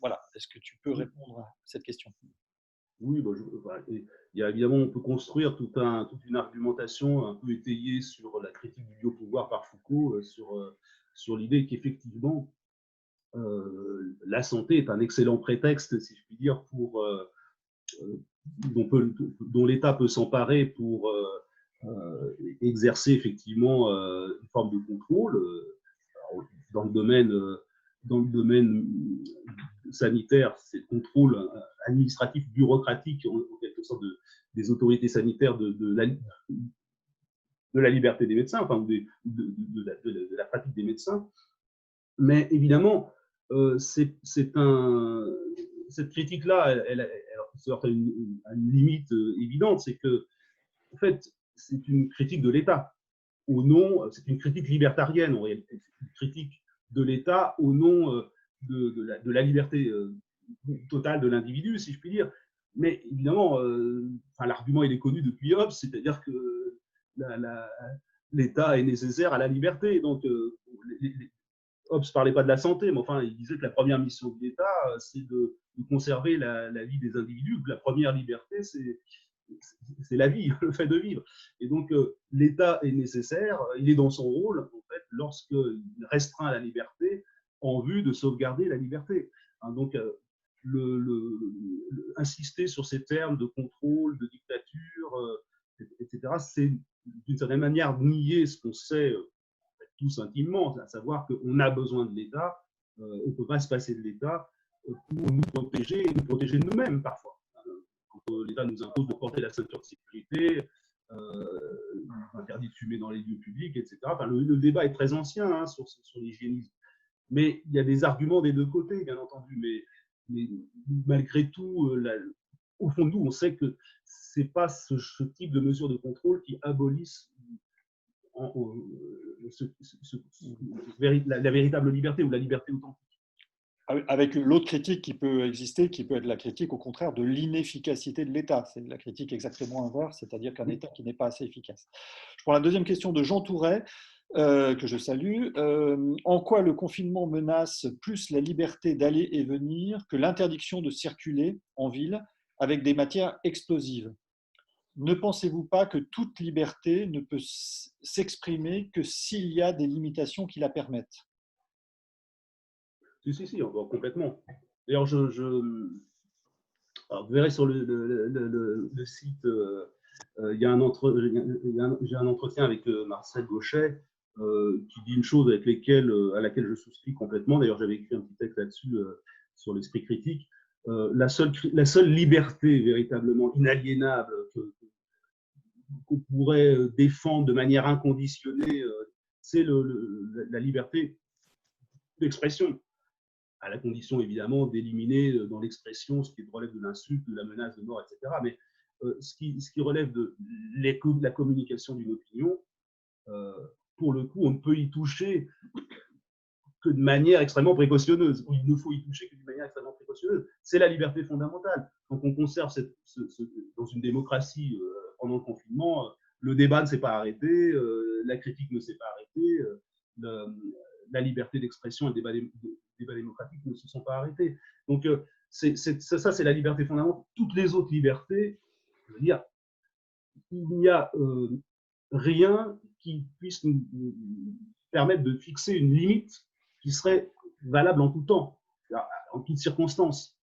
voilà, est-ce que tu peux répondre à cette question? Oui, il y a évidemment, on peut construire toute une argumentation un peu étayée sur la critique du biopouvoir par Foucault, sur l'idée qu'effectivement, la santé est un excellent prétexte, si je puis dire, dont l'État peut s'emparer pour exercer effectivement une forme de contrôle dans le domaine sanitaire, c'est le contrôle administratif, bureaucratique, en quelque sorte, des autorités sanitaires de la liberté des médecins, enfin, de la pratique des médecins. Mais évidemment, cette critique-là, elle se heurte à une limite évidente, c'est que, en fait, c'est une critique de l'État. C'est une critique libertarienne, en réalité. C'est une critique de l'État au nom de la liberté totale de l'individu, si je puis dire. Mais évidemment, l'argument il est connu depuis Hobbes, c'est-à-dire que l'État est nécessaire à la liberté. Donc, Hobbes ne parlait pas de la santé, mais enfin, il disait que la première mission de l'État, c'est de conserver la vie des individus. La première liberté, c'est la vie, le fait de vivre. Et donc, l'État est nécessaire, il est dans son rôle, en fait, lorsqu'il restreint la liberté en vue de sauvegarder la liberté. Hein, donc, insister sur ces termes de contrôle, de dictature, etc., c'est d'une certaine manière nier ce qu'on sait tous intimement, à savoir qu'on a besoin de l'État, on ne peut pas se passer de l'État pour nous protéger et nous protéger de nous-mêmes parfois. Quand l'État nous impose de porter la ceinture de sécurité, interdit de fumer dans les lieux publics, etc. Enfin, le débat est très ancien hein, sur l'hygiénisme. Mais il y a des arguments des deux côtés, bien entendu. Mais malgré tout, au fond de nous, on sait que ce n'est pas ce type de mesures de contrôle qui abolissent la véritable liberté ou la liberté authentique. Avec l'autre critique qui peut exister, qui peut être la critique au contraire de l'inefficacité de l'État. C'est la critique exactement inverse, c'est-à-dire qu'un État qui n'est pas assez efficace. Je prends la deuxième question de Jean Touret, que je salue. En quoi le confinement menace plus la liberté d'aller et venir que l'interdiction de circuler en ville avec des matières explosives? Ne pensez-vous pas que toute liberté ne peut s'exprimer que s'il y a des limitations qui la permettent? Si, complètement. D'ailleurs, alors, vous verrez sur le site, j'ai un entretien avec Marcel Gauchet qui dit une chose à laquelle je souscris complètement. D'ailleurs, j'avais écrit un petit texte là-dessus sur l'esprit critique. La seule liberté véritablement inaliénable qu'on pourrait défendre de manière inconditionnée, c'est la liberté d'expression, à la condition évidemment d'éliminer dans l'expression ce qui relève de l'insulte, de la menace de mort, etc. Mais ce qui relève de la communication d'une opinion, pour le coup, on ne peut y toucher que de manière extrêmement précautionneuse. Il ne faut y toucher que d'une manière extrêmement précautionneuse. C'est la liberté fondamentale. Donc on conserve dans une démocratie pendant le confinement, le débat ne s'est pas arrêté, la critique ne s'est pas arrêtée, la liberté d'expression et le débat démocratique ne se sont pas arrêtés. Donc ça, c'est la liberté fondamentale. Toutes les autres libertés, je veux dire, il n'y a rien qui puisse nous permettre de fixer une limite qui serait valable en tout temps, en toutes circonstances.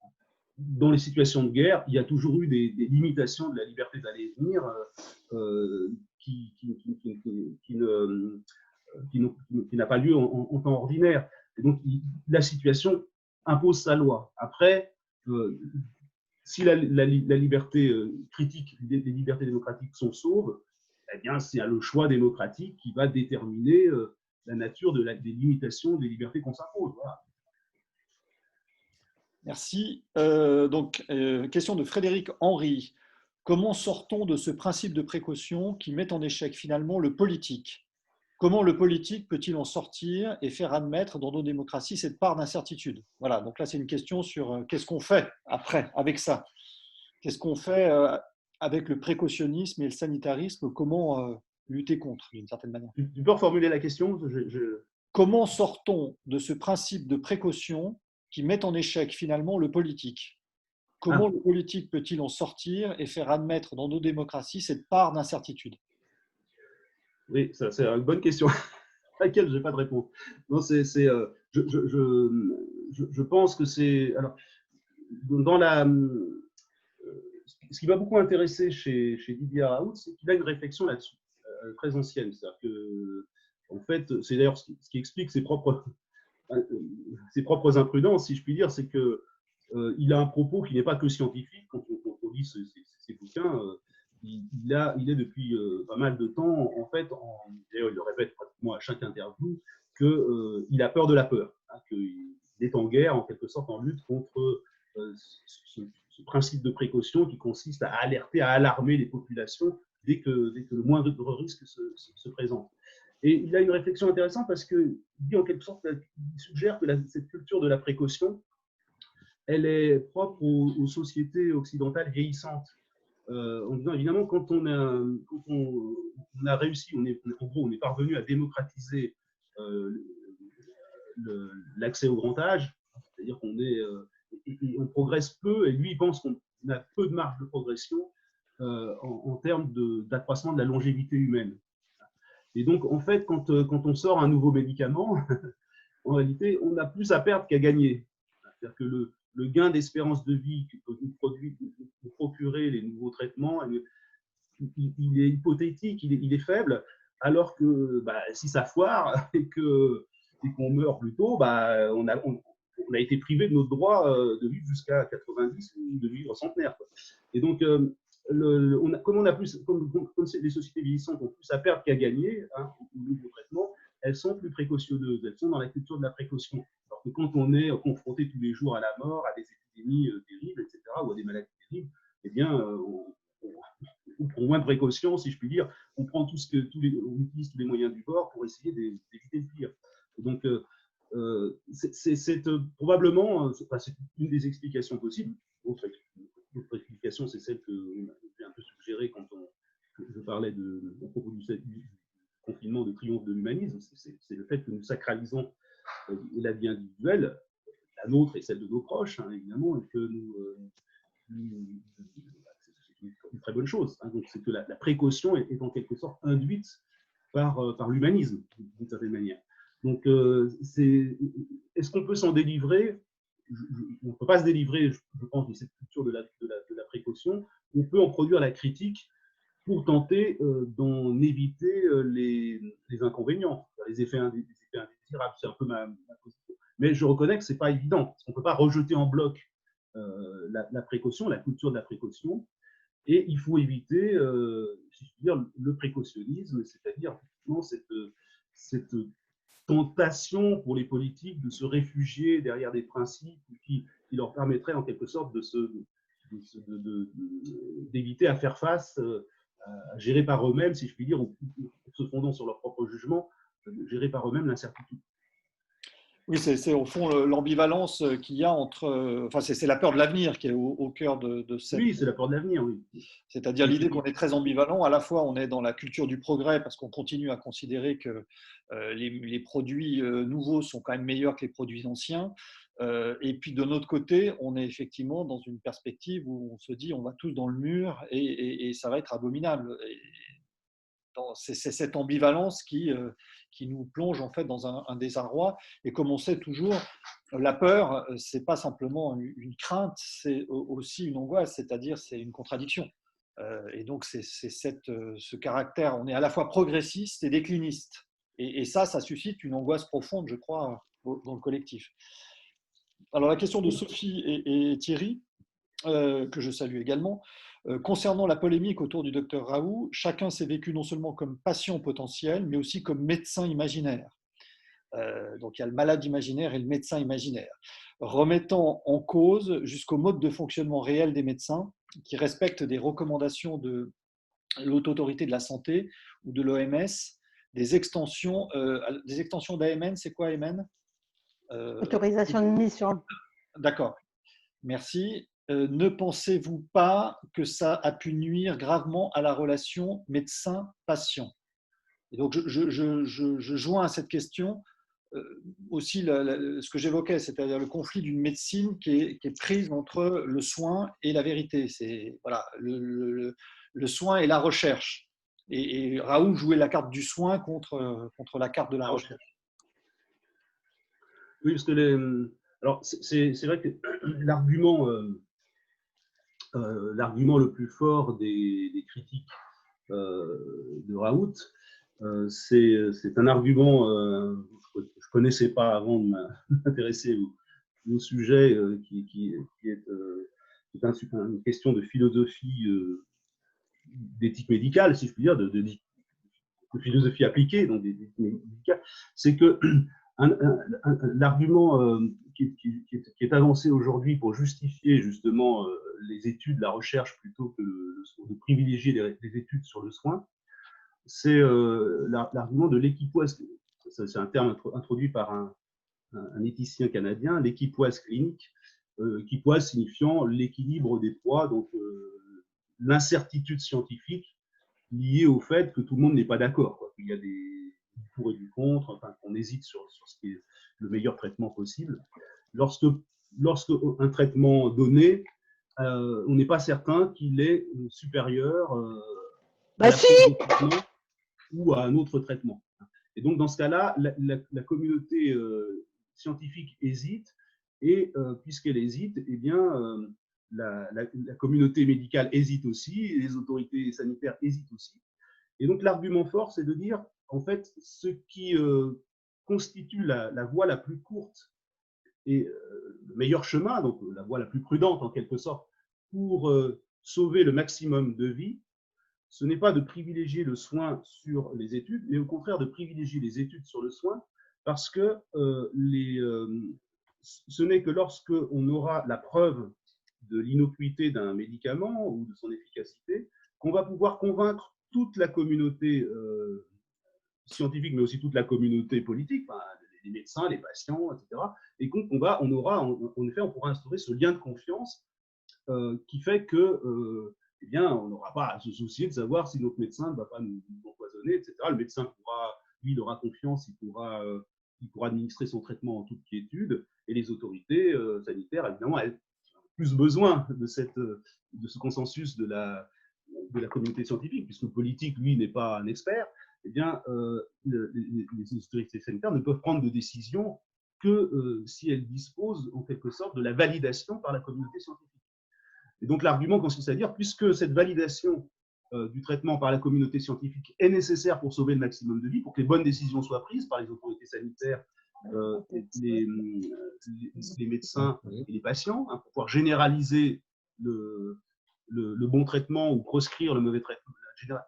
Dans les situations de guerre, il y a toujours eu des limitations de la liberté d'aller et venir qui n'a pas lieu en temps ordinaire. Et donc, la situation impose sa loi. Après, si la liberté critique, les libertés démocratiques sont sauves, eh bien, c'est le choix démocratique qui va déterminer la nature des limitations des libertés qu'on s'impose. Voilà. Merci. Question de Frédéric Henry. Comment sort-on de ce principe de précaution qui met en échec finalement le politique? Comment le politique peut-il en sortir et faire admettre dans nos démocraties cette part d'incertitude? Voilà, donc là c'est une question sur qu'est-ce qu'on fait après, avec ça? Qu'est-ce qu'on fait avec le précautionnisme et le sanitarisme? Comment lutter contre, d'une certaine manière? Tu peux reformuler la question? Comment sort-on de ce principe de précaution qui met en échec finalement le politique? Comment le politique peut-il en sortir et faire admettre dans nos démocraties cette part d'incertitude? Oui, ça, c'est une bonne question à laquelle je n'ai pas de réponse. Non, je pense que c'est… Alors, ce qui m'a beaucoup intéressé chez Didier Raoult, c'est qu'il a une réflexion là-dessus, très ancienne. C'est-à-dire que, en fait, c'est d'ailleurs ce qui explique ses propres imprudences, si je puis dire, c'est qu'il a un propos qui n'est pas que scientifique. Quand on lit ses bouquins, il est depuis pas mal de temps, en fait, d'ailleurs il le répète pratiquement à chaque interview, qu'il a peur de la peur, hein, qu'il est en guerre, en quelque sorte, en lutte contre ce principe de précaution qui consiste à alerter, à alarmer les populations dès que le moindre risque se présente. Et il a une réflexion intéressante parce qu'il dit en quelque sorte, il suggère que cette culture de la précaution, elle est propre aux sociétés occidentales vieillissantes. En disant évidemment, quand on a réussi, en gros, on est parvenu à démocratiser l'accès au grand âge, c'est-à-dire on progresse peu, et lui, il pense qu'on a peu de marge de progression en termes d'accroissement de la longévité humaine. Et donc, en fait, quand on sort un nouveau médicament, en réalité, on a plus à perdre qu'à gagner. C'est-à-dire que le gain d'espérance de vie que nous procurer les nouveaux traitements, il est hypothétique, il est faible, alors que si ça foire et qu'on meurt plus tôt, on a été privé de notre droit de vivre jusqu'à 90 ou de vivre centenaire. Et donc, comme les sociétés vieillissantes ont plus à perdre qu'à gagner, hein, au niveau traitement, elles sont plus précautionneuses, elles sont dans la culture de la précaution. Alors que quand on est confronté tous les jours à la mort, à des épidémies terribles, etc., ou à des maladies terribles, eh bien, on prend moins de précautions, si je puis dire. On prend on utilise tous les moyens du bord pour essayer d'éviter le pire. Donc, c'est probablement, c'est une des explications possibles. L'autre explication, c'est celle que j'ai un peu suggérée quand je parlais à propos du confinement de triomphe de l'humanisme. C'est le fait que nous sacralisons la vie individuelle, la nôtre et celle de nos proches, hein, évidemment, et que c'est une très bonne chose. Hein. Donc, c'est que la précaution est en quelque sorte induite par l'humanisme, d'une certaine manière. Donc, est-ce qu'on peut s'en délivrer? On ne peut pas se délivrer, je pense, de cette culture de la précaution. On peut en produire la critique pour tenter d'en éviter les inconvénients, les effets indésirables. C'est un peu ma position. Mais je reconnais que ce n'est pas évident, parce qu'on ne peut pas rejeter en bloc la précaution, la culture de la précaution, et il faut éviter, si je puis dire, le précautionnisme, c'est-à-dire cette tentation pour les politiques de se réfugier derrière des principes qui leur permettraient en quelque sorte d'éviter à faire face, à gérer par eux-mêmes, si je puis dire, en se fondant sur leur propre jugement, gérer par eux-mêmes l'incertitude. Oui, c'est au fond l'ambivalence qu'il y a entre. Enfin, c'est la peur de l'avenir qui est au cœur de cette. Oui, c'est la peur de l'avenir, oui. C'est-à-dire l'idée qu'on est très ambivalent. À la fois, on est dans la culture du progrès parce qu'on continue à considérer que les produits nouveaux sont quand même meilleurs que les produits anciens. Et puis de notre côté, on est effectivement dans une perspective où on se dit on va tous dans le mur et ça va être abominable. C'est cette ambivalence qui nous plonge en fait dans un désarroi. Et comme on sait toujours, la peur, c'est pas simplement une crainte, c'est aussi une angoisse, c'est-à-dire c'est une contradiction. Et donc c'est ce caractère, on est à la fois progressiste et décliniste. Et ça suscite une angoisse profonde, je crois, dans le collectif. Alors la question de Sophie et Thierry, que je salue également. Concernant la polémique autour du docteur Raoult, chacun s'est vécu non seulement comme patient potentiel, mais aussi comme médecin imaginaire. Donc il y a le malade imaginaire et le médecin imaginaire, remettant en cause jusqu'au mode de fonctionnement réel des médecins qui respectent des recommandations de l'autorité de la santé ou de l'OMS, des extensions d'AMN. C'est quoi AMN? Autorisation de mission. D'accord, merci. Ne pensez-vous pas que ça a pu nuire gravement à la relation médecin-patient? Et donc, je joins à cette question aussi ce que j'évoquais, c'est-à-dire le conflit d'une médecine qui est prise entre le soin et la vérité. C'est voilà, le soin et la recherche. Et Raoult jouait la carte du soin contre la carte de la recherche. Oui, parce que alors c'est vrai que l'argument le plus fort des critiques de Raoult, c'est un argument que je ne connaissais pas avant de m'intéresser au sujet, qui est une question de philosophie d'éthique médicale, si je puis dire, de philosophie appliquée, donc d'éthique médicale. C'est que l'argument qui est avancé aujourd'hui pour justifier justement les études, la recherche, plutôt que de privilégier les études sur le soin, c'est l'argument de l'équipoise. C'est un terme introduit par un éthicien canadien, l'équipoise clinique, équipoise signifiant l'équilibre des poids, donc l'incertitude scientifique liée au fait que tout le monde n'est pas d'accord, qu'il y a du pour et du contre, enfin, qu'on hésite sur ce qui est le meilleur traitement possible. Lorsque un traitement donné, on n'est pas certain qu'il est supérieur à la traitement ou à un autre traitement. Et donc, dans ce cas-là, la communauté scientifique hésite, et puisqu'elle hésite, eh bien, la communauté médicale hésite aussi, et les autorités sanitaires hésitent aussi. Et donc, l'argument fort, c'est de dire, en fait, ce qui constitue la voie la plus courte et le meilleur chemin, donc la voie la plus prudente en quelque sorte, pour sauver le maximum de vies, ce n'est pas de privilégier le soin sur les études, mais au contraire de privilégier les études sur le soin, parce que ce n'est que lorsque on aura la preuve de l'innocuité d'un médicament ou de son efficacité qu'on va pouvoir convaincre toute la communauté scientifique, mais aussi toute la communauté politique, enfin, les médecins, les patients, etc. Et qu'on aura, en effet, on pourra instaurer ce lien de confiance qui fait que, eh bien, on n'aura pas à se soucier de savoir si notre médecin ne va pas nous empoisonner, etc. Le médecin pourra, lui, il aura confiance, il pourra administrer son traitement en toute quiétude, et les autorités sanitaires, évidemment, elles ont plus besoin de ce consensus de la communauté scientifique, puisque le politique, lui, n'est pas un expert. Eh bien, les autorités sanitaires ne peuvent prendre de décision que si elles disposent, en quelque sorte, de la validation par la communauté scientifique. Et donc, l'argument consiste à dire, puisque cette validation du traitement par la communauté scientifique est nécessaire pour sauver le maximum de vies, pour que les bonnes décisions soient prises par les autorités sanitaires, les médecins et les patients, hein, pour pouvoir généraliser le bon traitement ou proscrire le mauvais traitement,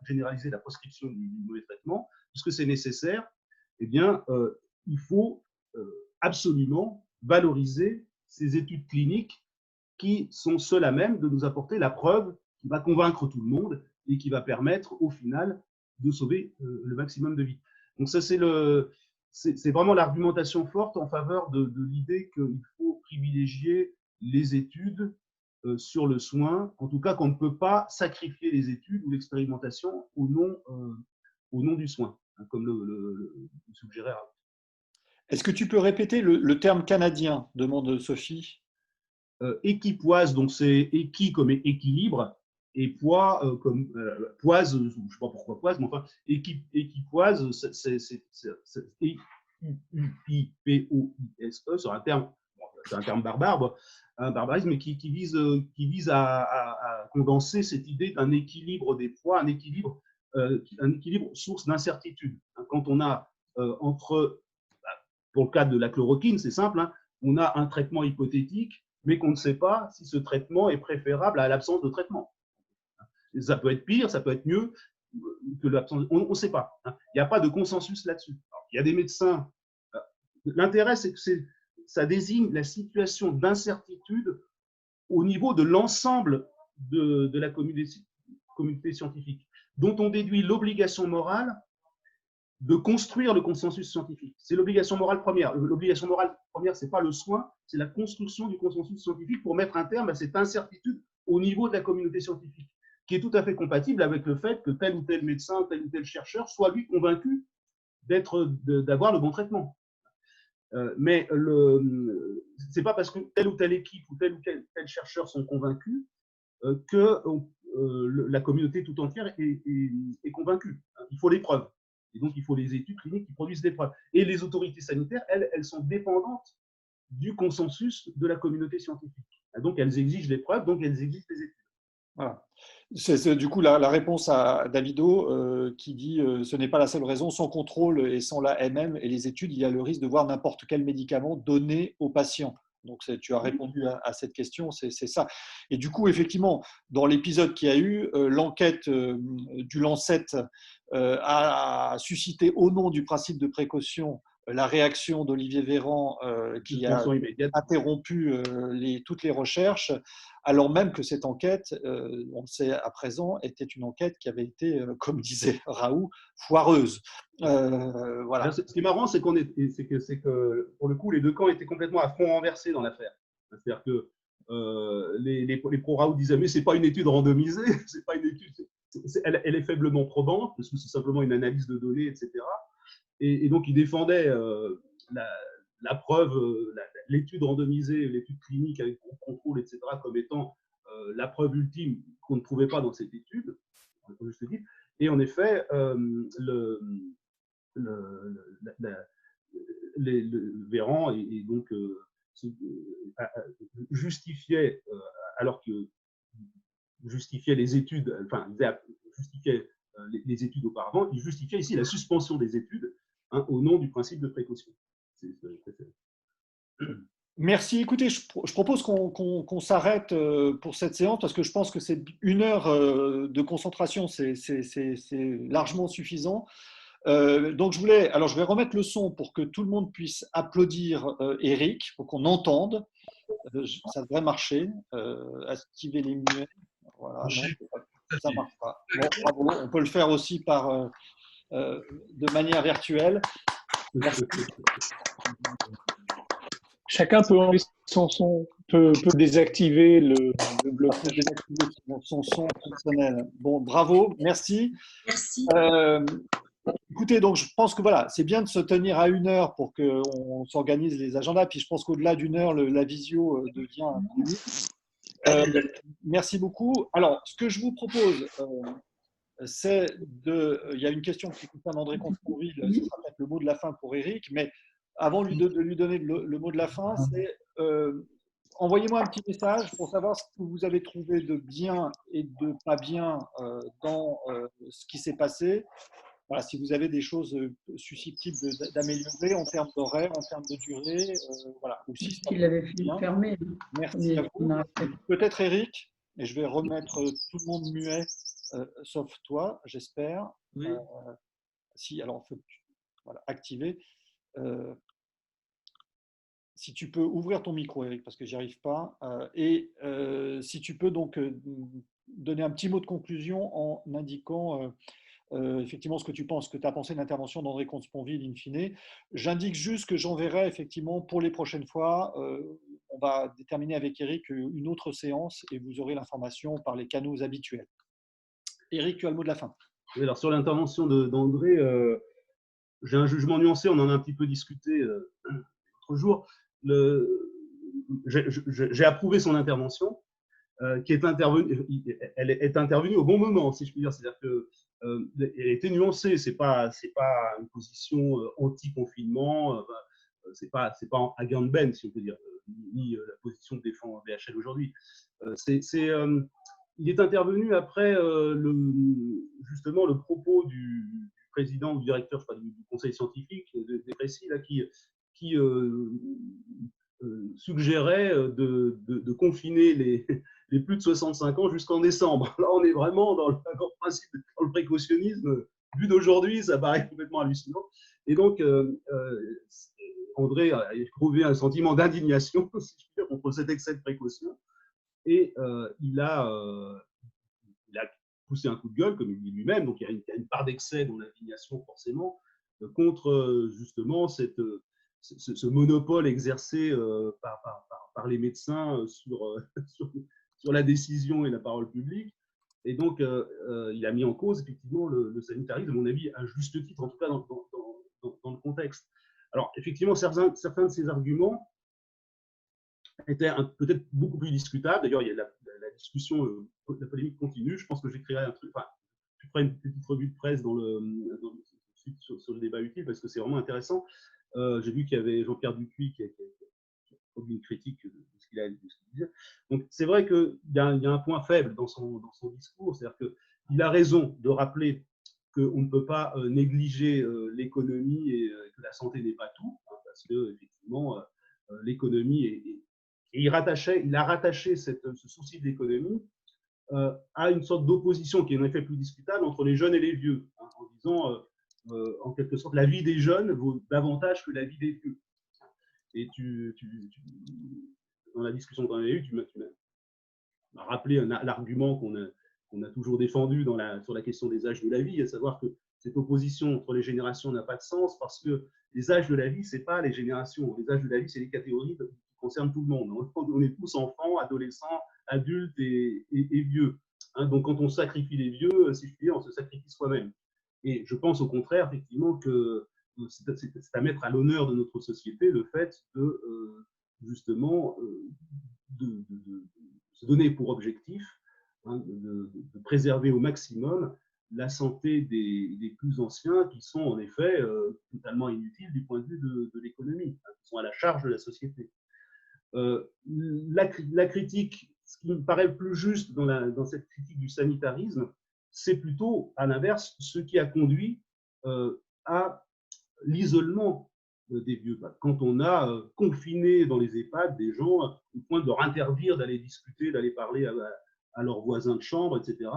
généraliser la proscription du mauvais traitement, puisque c'est nécessaire, eh bien, il faut absolument valoriser ces études cliniques qui sont seules à même de nous apporter la preuve qui va convaincre tout le monde et qui va permettre, au final, de sauver le maximum de vies. Donc ça, c'est vraiment l'argumentation forte en faveur de l'idée qu'il faut privilégier les études sur le soin, en tout cas qu'on ne peut pas sacrifier les études ou l'expérimentation au nom du soin, hein, comme le suggérait Raoult. Est-ce que tu peux répéter le terme canadien, demande Sophie? Équipoise, donc c'est équi comme équilibre, et poids comme poise, je ne sais pas pourquoi poise, mais enfin, équipoise, c'est E-U-I-P-O-I-S-E, c'est un terme barbare, un barbarisme, mais qui vise à condenser cette idée d'un équilibre des poids, un équilibre source d'incertitude. Quand on a pour le cas de la chloroquine, c'est simple, hein, on a un traitement hypothétique, mais qu'on ne sait pas si ce traitement est préférable à l'absence de traitement. Ça peut être pire, ça peut être mieux que l'absence. On ne sait pas. Hein. Il n'y a pas de consensus là-dessus. Il y a des médecins. L'intérêt, c'est que ça désigne la situation d'incertitude au niveau de l'ensemble de la communauté scientifique, dont on déduit l'obligation morale de construire le consensus scientifique. C'est l'obligation morale première. L'obligation morale première, ce n'est pas le soin, c'est la construction du consensus scientifique pour mettre un terme à cette incertitude au niveau de la communauté scientifique, qui est tout à fait compatible avec le fait que tel ou tel médecin, tel ou tel chercheur soit lui convaincu d'avoir le bon traitement. Mais ce n'est pas parce que telle ou telle équipe ou tel chercheur sont convaincus que la communauté tout entière est convaincue. Il faut les preuves. Et donc, il faut les études cliniques qui produisent des preuves. Et les autorités sanitaires, elles sont dépendantes du consensus de la communauté scientifique. Donc, elles exigent les preuves, donc elles exigent les études. Voilà. C'est du coup la réponse à Davido qui dit ce n'est pas la seule raison, sans contrôle et sans la MM et les études, il y a le risque de voir n'importe quel médicament donné aux patients. Donc, tu as répondu à cette question, c'est ça. Et du coup, effectivement, dans l'épisode qu'il y a eu, l'enquête du Lancet a suscité, au nom du principe de précaution, la réaction d'Olivier Véran qui a interrompu toutes les recherches, alors même que cette enquête, on le sait à présent, était une enquête qui avait été, comme disait Raoult, foireuse. Voilà. Ce qui est marrant, c'est que pour le coup, les deux camps étaient complètement à front renversé dans l'affaire. C'est-à-dire que les pro-Raoult disaient mais c'est pas une étude randomisée, c'est pas une étude, elle est faiblement probante parce que c'est simplement une analyse de données, etc. Et donc ils défendaient la preuve, l'étude randomisée, l'étude clinique avec contrôle, etc. comme étant la preuve ultime qu'on ne trouvait pas dans cette étude. Et en effet, Véran et donc justifiait, alors que justifiait les études, enfin, justifiait les études auparavant, il justifiait ici la suspension des études, hein, au nom du principe de précaution. Merci. Écoutez, je propose qu'on s'arrête pour cette séance parce que je pense que c'est 1 heure de concentration, c'est largement suffisant. Donc alors je vais remettre le son pour que tout le monde puisse applaudir Eric, pour qu'on entende. Ça devrait marcher. Activer les muets. Voilà, non, ça marche pas. Bon, bravo. On peut le faire aussi de manière virtuelle. Merci. Chacun peut enlever son son, peut désactiver le blocage. Désactiver son son fonctionnel. Bon, bravo, merci. Merci. Écoutez, donc je pense que voilà, c'est bien de se tenir à 1 heure pour qu'on s'organise les agendas. Puis je pense qu'au-delà d'1 heure, la visio devient un peu merci beaucoup. Alors, ce que je vous propose, c'est il y a une question qui concerne André Comte-Sponville, ce sera peut-être le mot de la fin pour Eric, mais avant de lui donner le mot de la fin, c'est envoyez-moi un petit message pour savoir ce que vous avez trouvé de bien et de pas bien dans ce qui s'est passé. Voilà, si vous avez des choses susceptibles d'améliorer en termes d'horaire, en termes de durée, voilà. Ou si il avait fermé. Merci à vous. Peut-être Eric, et je vais remettre tout le monde muet, sauf toi, j'espère. Oui. Si, alors, voilà, activer. Si tu peux ouvrir ton micro, Eric, parce que j'y arrive pas. Et si tu peux donc donner un petit mot de conclusion en indiquant effectivement ce que tu penses, que tu as pensé de l'intervention d'André Comte-Sponville in fine. J'indique juste que j'enverrai effectivement pour les prochaines fois, on va déterminer avec Eric une autre séance et vous aurez l'information par les canaux habituels. Eric, tu as le mot de la fin. Oui, alors sur l'intervention d'André, j'ai un jugement nuancé, on en a un petit peu discuté l'autre jour. J'ai approuvé son intervention, qui est intervenue, elle est intervenue au bon moment, si je puis dire. C'est-à-dire qu'elle était nuancée. C'est pas une position anti-confinement. C'est pas à gain de benne, si on peut dire, ni la position que défend VHL aujourd'hui. Il est intervenu après justement le propos du président ou du directeur, je crois, du conseil scientifique des Précis, là, qui suggérait de confiner les plus de 65 ans jusqu'en décembre. Là, on est vraiment dans le précautionnisme. Vu d'aujourd'hui, ça paraît complètement hallucinant. Et donc, André a éprouvé un sentiment d'indignation, si je puis dire, contre cet excès de précaution. Et il a poussé un coup de gueule, comme il dit lui-même. Donc, il y a une part d'excès dans l'indignation, forcément, contre justement ce monopole exercé par les médecins sur la décision et la parole publique. Et donc, il a mis en cause, effectivement, le sanitarisme, à mon avis, à juste titre, en tout cas dans le contexte. Alors, effectivement, certains de ces arguments étaient peut-être beaucoup plus discutables. D'ailleurs, il y a la discussion, la polémique continue. Je pense que j'écrirai un truc, enfin, je ferai une petite revue de presse sur le débat utile, parce que c'est vraiment intéressant. J'ai vu qu'il y avait Jean-Pierre Dupuis qui a produit une critique de ce qu'il disait. Donc, c'est vrai qu'il y a un point faible dans son discours, c'est-à-dire qu'il a raison de rappeler qu'on ne peut pas négliger l'économie et que la santé n'est pas tout, hein, parce que, effectivement, l'économie et il a rattaché ce souci de l'économie à une sorte d'opposition qui est en effet plus discutable entre les jeunes et les vieux, hein, en disant en quelque sorte la vie des jeunes vaut davantage que la vie des vieux. Et dans la discussion qu'on a eue, tu m'as rappelé l'argument qu'on a toujours défendu sur la question des âges de la vie, à savoir que cette opposition entre les générations n'a pas de sens parce que les âges de la vie, ce n'est pas les générations. Les âges de la vie, c'est les catégories qui concernent tout le monde. On est tous enfants, adolescents, adultes et vieux. Hein, donc, quand on sacrifie les vieux, si je puis dire, on se sacrifie soi-même. Et je pense au contraire, effectivement, que c'est à mettre à l'honneur de notre société le fait de, justement, de se donner pour objectif, hein, de préserver au maximum la santé des plus anciens qui sont en effet totalement inutiles du point de vue de l'économie, hein, qui sont à la charge de la société. La critique, ce qui me paraît le plus juste dans cette critique du sanitarisme, c'est plutôt, à l'inverse, ce qui a conduit à l'isolement des vieux. Quand on a confiné dans les EHPAD des gens au point de leur interdire d'aller discuter, d'aller parler à leurs voisins de chambre, etc.,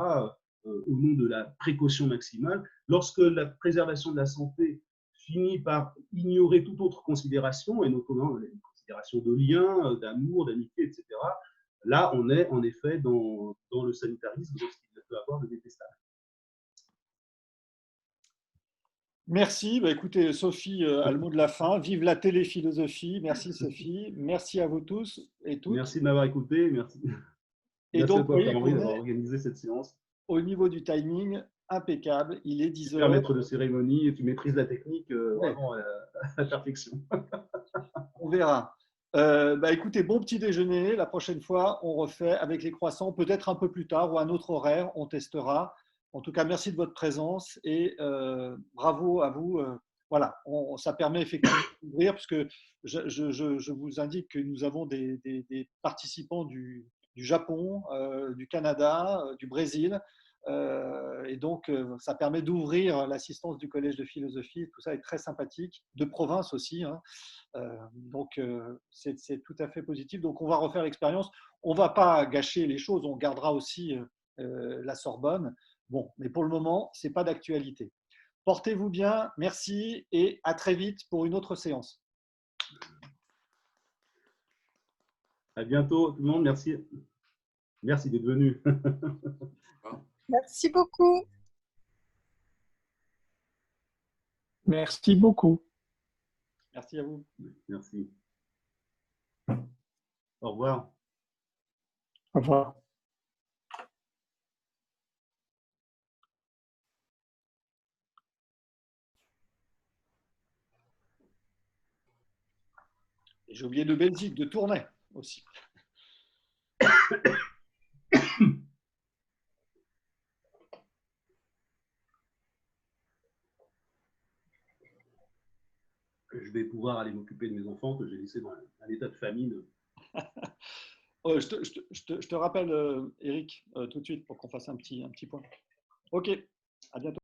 au nom de la précaution maximale, lorsque la préservation de la santé finit par ignorer toute autre considération, et notamment les considérations de lien, d'amour, d'amitié, etc., là, on est en effet dans le sanitarisme, dans ce qu'il peut avoir de détestable. Merci. Bah, écoutez, Sophie a le mot de la fin. Vive la téléphilosophie. Merci, Sophie. Merci à vous tous et toutes. Merci de m'avoir écouté. Merci. Et Merci donc, à toi, vous voyez, Pierre-Henri, d'avoir organisé cette séance. Au niveau du timing, impeccable. Il est 10 Super heures. maître de cérémonie et tu maîtrises la technique vraiment à la perfection. On verra. Bah, écoutez, bon petit déjeuner. La prochaine fois, on refait avec les croissants, peut-être un peu plus tard ou un autre horaire. On testera. En tout cas, merci de votre présence et bravo à vous. Voilà, ça permet effectivement d'ouvrir, puisque je vous indique que nous avons des participants du Japon, du Canada, du Brésil. Et donc, ça permet d'ouvrir l'assistance du Collège de philosophie. Tout ça est très sympathique, de province aussi. Hein. Donc, c'est tout à fait positif. Donc, on va refaire l'expérience. On ne va pas gâcher les choses. On gardera aussi la Sorbonne. Bon, mais pour le moment, ce n'est pas d'actualité. Portez-vous bien, merci et à très vite pour une autre séance. À bientôt tout le monde, merci. Merci d'être venu. Merci beaucoup. Merci beaucoup. Merci à vous. Merci. Au revoir. Au revoir. J'ai oublié de Belgique, de Tournai aussi. Je vais pouvoir aller m'occuper de mes enfants que j'ai laissés dans un état de famine. Je te rappelle, Eric, tout de suite pour qu'on fasse un petit point. Ok, à bientôt.